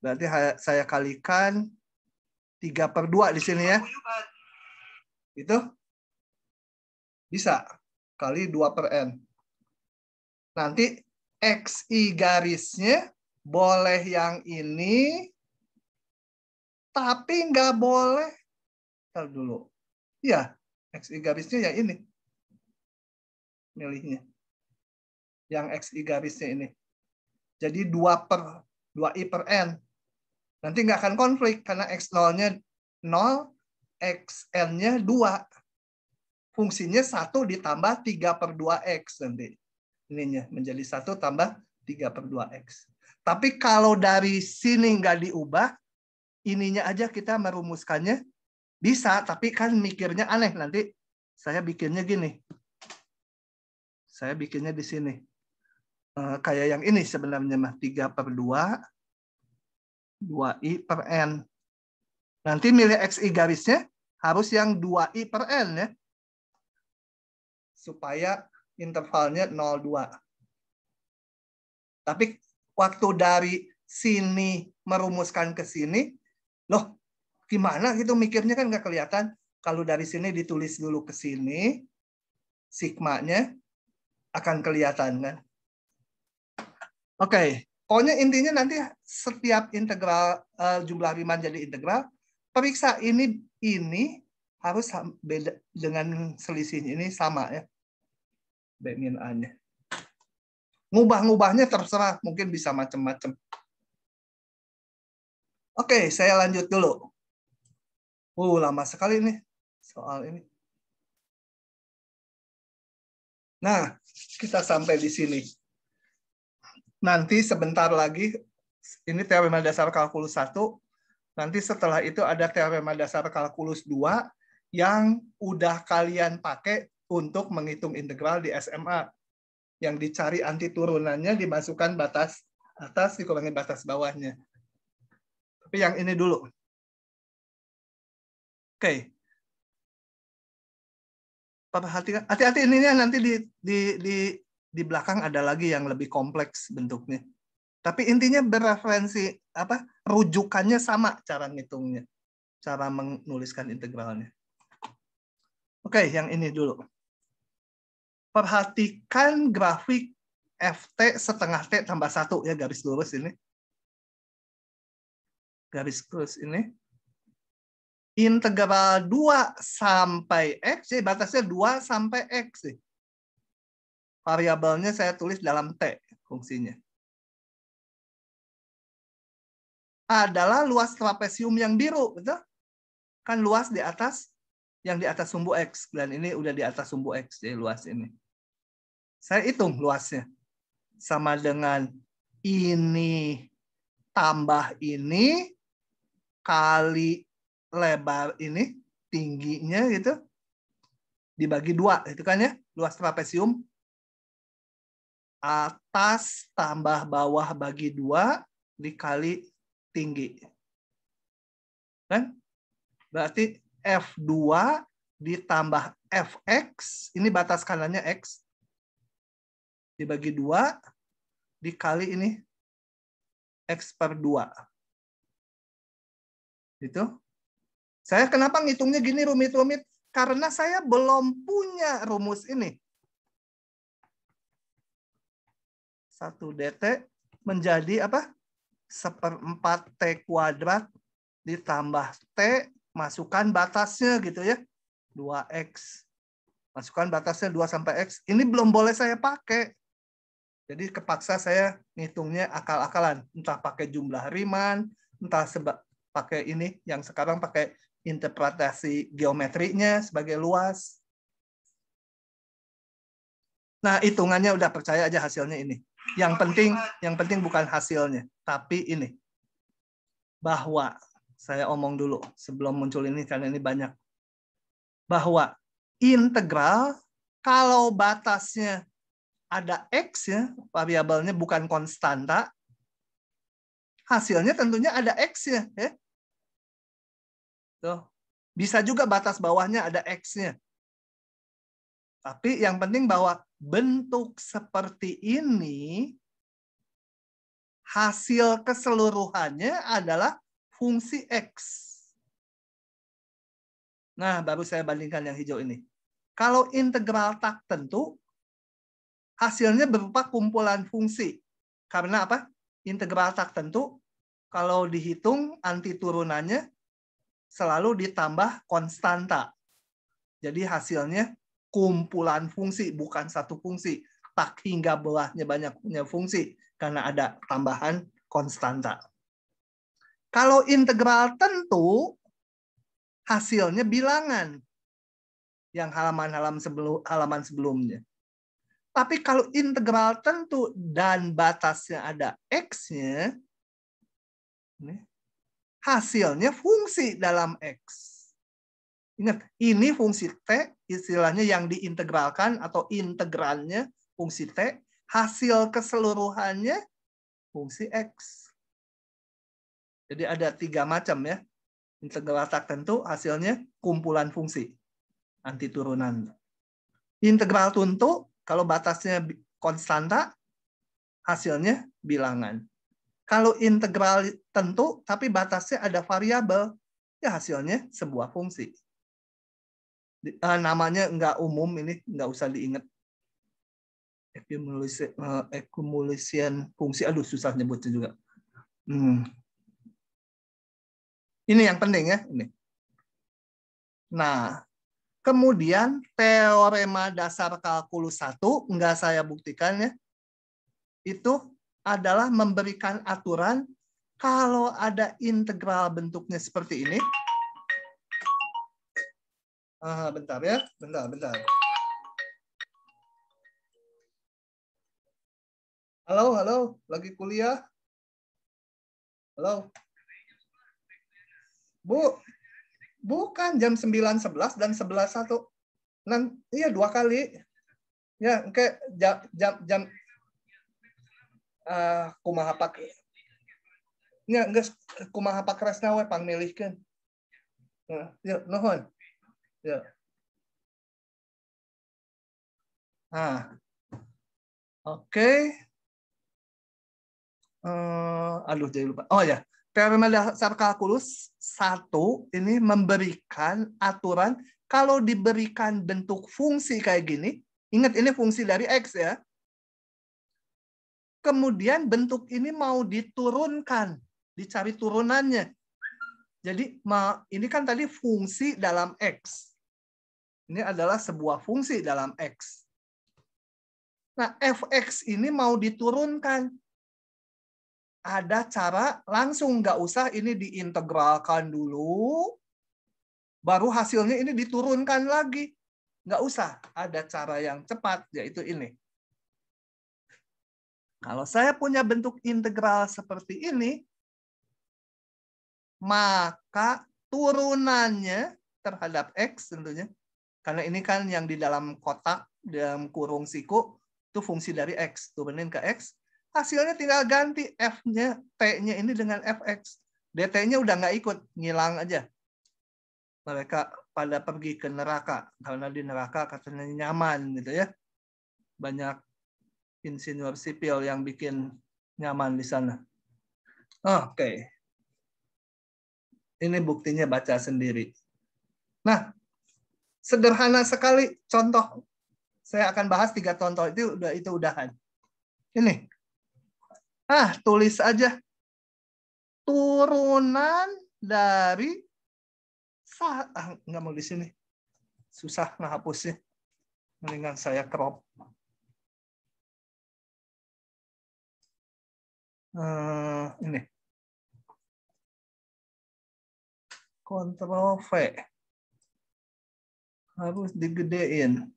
Berarti saya kalikan 3/2 di sini ya. Itu bisa. Kali 2 per N. Nanti XI garisnya boleh yang ini, tapi nggak boleh. Ntar dulu. Ya, XI garisnya ya ini. Milihnya. Yang XI garisnya ini. Jadi 2i per n. Nanti nggak akan konflik karena x0-nya 0, xn-nya 2. Fungsinya 1 ditambah 3 per 2x nanti. Ininya menjadi 1 tambah 3 per 2x. Tapi kalau dari sini nggak diubah, ininya aja kita merumuskannya bisa, tapi kan mikirnya aneh. Nanti saya bikinnya gini. Saya bikinnya di sini. Kayak yang ini sebenarnya mah 3 per 2, 2i per n. Nanti milih xi garisnya harus yang 2i per n ya. Supaya intervalnya 0,2. Tapi waktu dari sini merumuskan ke sini, loh gimana gitu mikirnya kan nggak kelihatan. Kalau dari sini ditulis dulu ke sini, sigmanya akan kelihatan kan. Oke, pokoknya intinya nanti setiap integral jumlah Riemann jadi integral, periksa ini harus beda dengan selisihnya ini sama ya. B min A-nya. Ngubah-ngubahnya terserah, mungkin bisa macam-macam. Oke, saya lanjut dulu. Lama sekali nih soal ini. Nah, kita sampai di sini. Nanti sebentar lagi, ini teorema dasar kalkulus 1. Nanti setelah itu ada teorema dasar kalkulus 2 yang udah kalian pakai untuk menghitung integral di SMA. Yang dicari anti turunannya, dimasukkan batas atas, dikurangi batas bawahnya. Tapi yang ini dulu. Oke. Perhatikan, hati-hati ininya nanti di belakang ada lagi yang lebih kompleks bentuknya. Tapi intinya bereferensi rujukannya sama cara ngitungnya, cara menuliskan integralnya. Oke, yang ini dulu. Perhatikan grafik ft setengah t tambah 1 ya, garis lurus ini. Garis lurus ini. Integral 2 sampai x, jadi batasnya 2 sampai x sih. Variabelnya saya tulis dalam T fungsinya. Adalah luas trapesium yang biru, betul? Kan luas di atas, yang di atas sumbu X. Dan ini udah di atas sumbu X, jadi luas ini. Saya hitung luasnya. Sama dengan ini tambah ini kali lebar ini, tingginya gitu, dibagi 2, itu kan ya, luas trapesium. Atas tambah bawah bagi 2 dikali tinggi. Kan? Berarti F2 ditambah Fx, ini batas kanannya X, dibagi 2 dikali ini X per 2. Gitu. Saya kenapa ngitungnya gini rumit-rumit? Karena saya belum punya rumus ini. 1 dt menjadi apa? 1/4 T kuadrat ditambah T, masukkan batasnya gitu ya. 2X. Masukkan batasnya 2 sampai X. Ini belum boleh saya pakai. Jadi kepaksa saya ngitungnya akal-akalan. Entah pakai jumlah Riemann, entah pakai ini, yang sekarang pakai interpretasi geometrinya sebagai luas. Nah, hitungannya udah percaya aja hasilnya ini. Yang penting bukan hasilnya, tapi ini. Bahwa, saya omong dulu sebelum muncul ini, karena ini banyak. Bahwa integral, kalau batasnya ada X ya, variabelnya bukan konstanta, hasilnya tentunya ada X-nya. Ya. Tuh. Bisa juga batas bawahnya ada X-nya. Tapi yang penting bahwa bentuk seperti ini, hasil keseluruhannya adalah fungsi X. Nah, baru saya bandingkan yang hijau ini. Kalau integral tak tentu, hasilnya berupa kumpulan fungsi. Karena apa? Integral tak tentu, kalau dihitung anti turunannya selalu ditambah konstanta. Jadi hasilnya kumpulan fungsi, bukan satu fungsi. kotak hingga bawahnya banyaknya fungsi karena ada tambahan konstanta. Kalau integral tentu hasilnya bilangan yang halaman sebelumnya. Tapi kalau integral tentu dan batasnya ada x-nya, hasilnya fungsi dalam x. Ingat, ini fungsi t, istilahnya yang diintegralkan atau integrannya fungsi t, hasil keseluruhannya fungsi x. Jadi ada 3 macam ya. Integral tak tentu hasilnya kumpulan fungsi anti turunan. Integral tentu kalau batasnya konstanta hasilnya bilangan. Kalau integral tentu tapi batasnya ada variabel, ya hasilnya sebuah fungsi. Namanya nggak umum, ini nggak usah diingat. Accumulation fungsi, aduh susah nyebutnya juga. Ini yang penting ya. Ini. Nah, kemudian teorema dasar kalkulus 1, nggak saya buktikan ya. Itu adalah memberikan aturan kalau ada integral bentuknya seperti ini. Bentar ya, bentar. Halo, lagi kuliah? Halo? Bu, bukan jam 9.11 dan 11.1. Iya 2 kali. Ya, kayak jam kumaha pak. Ya, enggak kumaha pak resna we pangmilihkeun. Ya, nuhun. Ya. Oke. Aduh, jadi lupa. Oh ya. Teorema dasar kalkulus 1 ini memberikan aturan kalau diberikan bentuk fungsi kayak gini, ingat ini fungsi dari X ya. Kemudian bentuk ini mau diturunkan, dicari turunannya. Jadi ini kan tadi fungsi dalam X. Ini adalah sebuah fungsi dalam X. Nah, fx ini mau diturunkan. Ada cara langsung, nggak usah ini diintegralkan dulu, baru hasilnya ini diturunkan lagi. Nggak usah, ada cara yang cepat, yaitu ini. Kalau saya punya bentuk integral seperti ini, maka turunannya terhadap X tentunya, karena ini kan yang di dalam kotak, dalam kurung siku, itu fungsi dari X. Turunin ke X, hasilnya tinggal ganti F-nya, T-nya ini dengan Fx. DT-nya udah nggak ikut, ngilang aja. Mereka pada pergi ke neraka. Karena di neraka katanya nyaman gitu ya. Banyak insinyur sipil yang bikin nyaman di sana. Oke. Ini buktinya baca sendiri. Nah, sederhana sekali contoh. Saya akan bahas 3 contoh itu udahan. Ini. Tulis aja. Turunan dari nggak mau di sini. Susah ngehapusnya. Mendingan saya crop. Ini. Ctrl V. Harus digedein.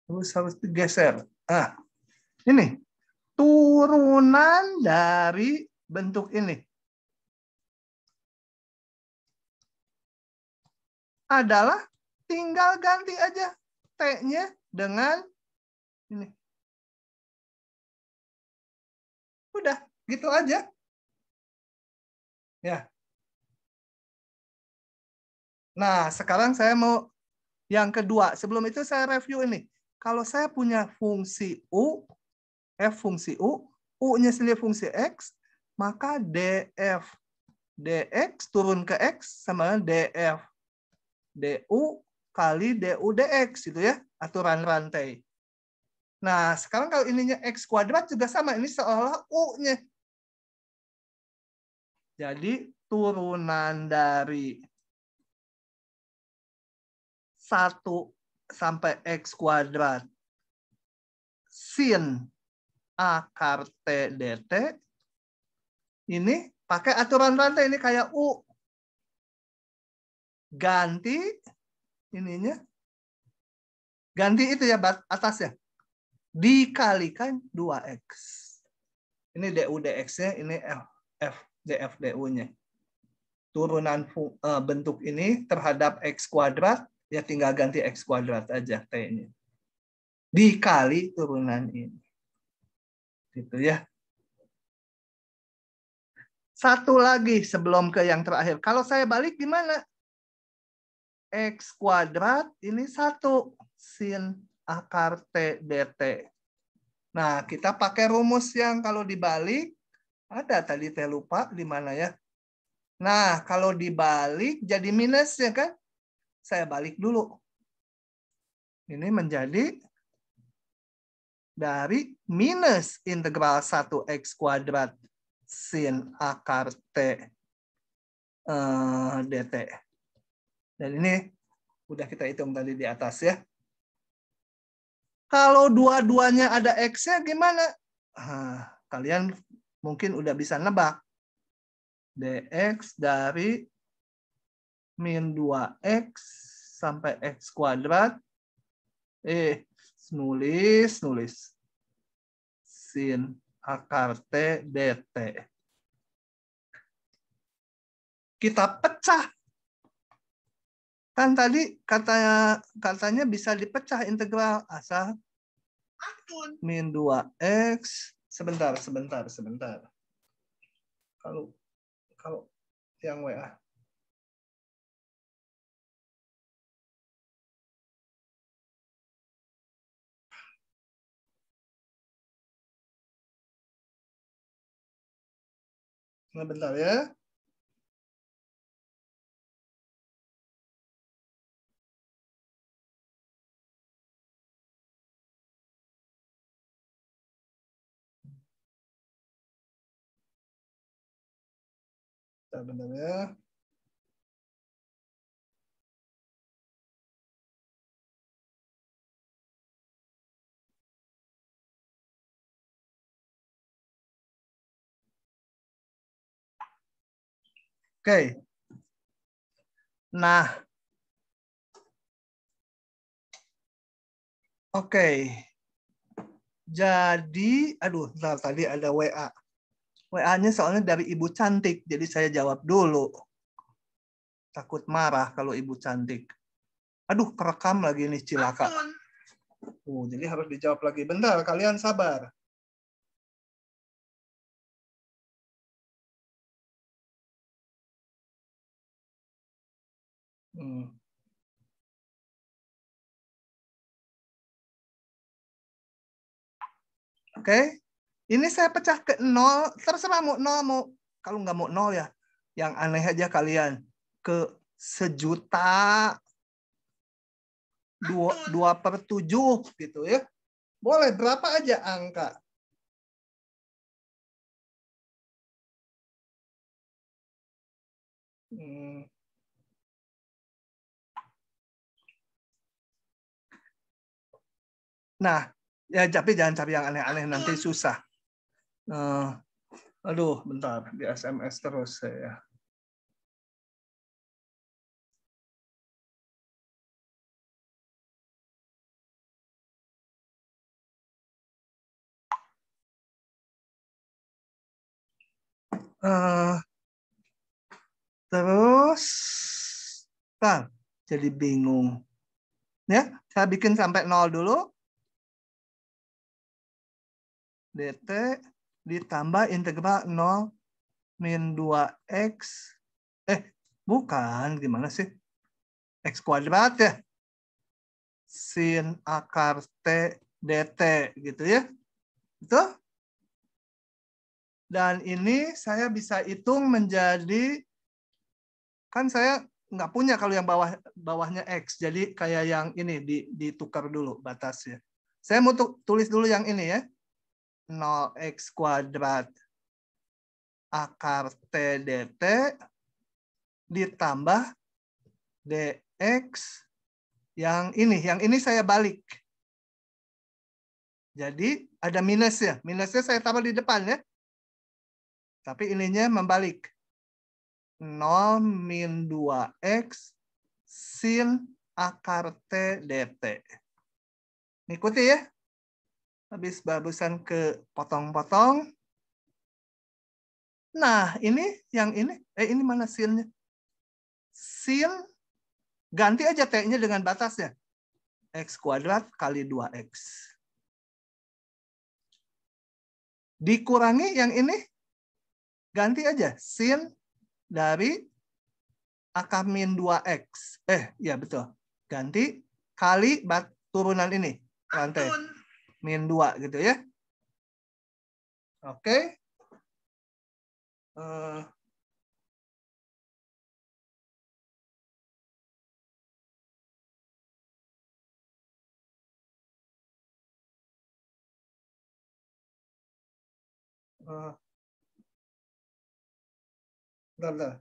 Harus digeser. Ini. Turunan dari bentuk ini adalah tinggal ganti aja T-nya dengan ini. Udah, gitu aja. Ya. Nah, sekarang saya mau yang kedua. Sebelum itu saya review ini. Kalau saya punya fungsi U, F fungsi U, U-nya sendiri fungsi X, maka df dx turun ke X sama df du kali du dx gitu ya, aturan rantai. Nah, sekarang kalau ininya X kuadrat juga sama, ini seolah U-nya. Jadi turunan dari 1 sampai X kuadrat sin akar T dt. Ini pakai aturan rantai, ini kayak U. Ganti ininya. Ganti itu ya atasnya. Dikalikan 2X. Ini DU dx-nya, ini F df du-nya. Turunan bentuk ini terhadap X kuadrat, ya tinggal ganti X kuadrat aja T-nya. Dikali turunan ini. Gitu ya. Satu lagi sebelum ke yang terakhir. Kalau saya balik gimana? X kuadrat ini 1 sin akar T dt. Nah, kita pakai rumus yang kalau dibalik, ada tadi saya lupa di mana ya. Nah, kalau dibalik jadi minus ya kan? Saya balik dulu. Ini menjadi dari minus integral 1x kuadrat sin akar T dt. Dan ini udah kita hitung tadi di atas ya. Kalau dua-duanya ada X-nya gimana? Kalian mungkin udah bisa nebak. Dx dari min 2X sampai X kuadrat. Nulis. Sin akar T dt. Kita pecah. Kan tadi katanya bisa dipecah integral asal min 2X. Sebentar. Kalau yang WA. Nah, bentar ya. Bentar ya. Oke. Nah. Oke. Jadi, aduh, bentar, tadi ada WA. WA-nya soalnya dari Ibu Cantik, jadi saya jawab dulu. Takut marah kalau Ibu Cantik. Aduh, kerekam lagi nih cilaka. Jadi harus dijawab lagi. Bentar, kalian sabar. Oke. Ini saya pecah ke 0. Terserah mau 0, mau kalau nggak mau 0 ya. Yang aneh aja kalian. Ke 1.000.000. 2/7 gitu ya. Boleh berapa aja angka. Nah, ya tapi jangan cari yang aneh-aneh nanti susah. Aduh, bentar di SMS terus saya. Terus, jadi bingung. Ya, saya bikin sampai 0 dulu. dt ditambah integral 0 min 2x. Bukan, gimana sih? X kuadrat ya. Sin akar T dt gitu ya. Itu. Dan ini saya bisa hitung menjadi, kan saya nggak punya kalau yang bawahnya X. Jadi kayak yang ini ditukar dulu batasnya. Saya mau tulis dulu yang ini ya. 0x kuadrat akar T dt ditambah dx yang ini saya balik. Jadi ada minusnya. Minusnya saya taruh di depan ya. Tapi ininya membalik. 0 min 2x sin akar T dt. Ikuti ya. Habis barusan ke potong-potong. Nah, ini yang ini. Ini mana sinnya? Sin, ganti aja T-nya dengan batasnya. X kuadrat kali 2x. Dikurangi yang ini. Ganti aja. Sin dari akar min 2x. Ya betul. Ganti kali turunan ini. Rantai. Min 2 gitu ya. Oke. Bentar.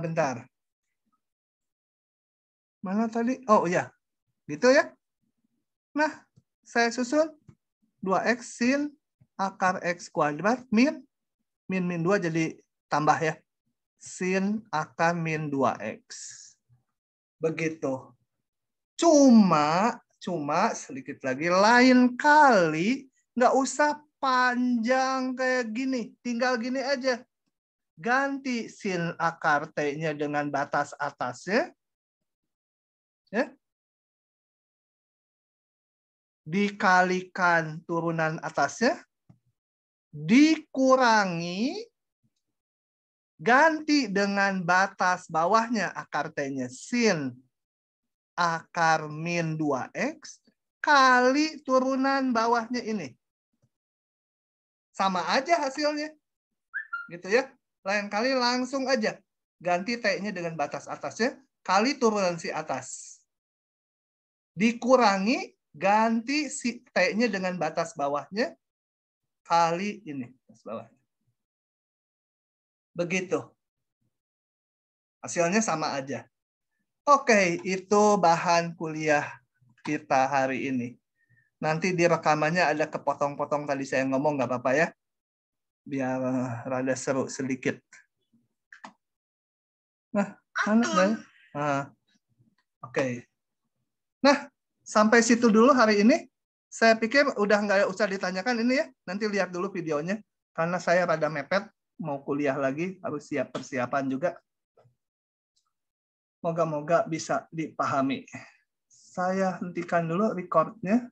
Bentar. Mana tadi? Oh iya. Gitu ya. Nah, saya susun 2x sin akar x kuadrat min 2 jadi tambah ya. Sin akar min 2x. Begitu. Cuma sedikit lagi. Lain kali nggak usah panjang kayak gini. Tinggal gini aja. Ganti sin akar T-nya dengan batas atasnya. Ya. Dikalikan turunan atasnya. Dikurangi. Ganti dengan batas bawahnya akar T-nya. Sin akar min 2x. Kali turunan bawahnya ini. Sama aja hasilnya. Gitu ya. Lain kali langsung aja ganti T-nya dengan batas atasnya kali turunan si atas. Dikurangi ganti si T-nya dengan batas bawahnya kali ini batas bawahnya. Begitu. Hasilnya sama aja. Oke, itu bahan kuliah kita hari ini. Nanti di rekamannya ada kepotong-potong tadi saya ngomong, nggak apa-apa ya. Biar rada seru sedikit. Nah, mana? Oke. Nah, sampai situ dulu hari ini. Saya pikir udah nggak usah ditanyakan ini ya. Nanti lihat dulu videonya. Karena saya rada mepet. Mau kuliah lagi. Harus siap persiapan juga. Moga-moga bisa dipahami. Saya hentikan dulu record-nya.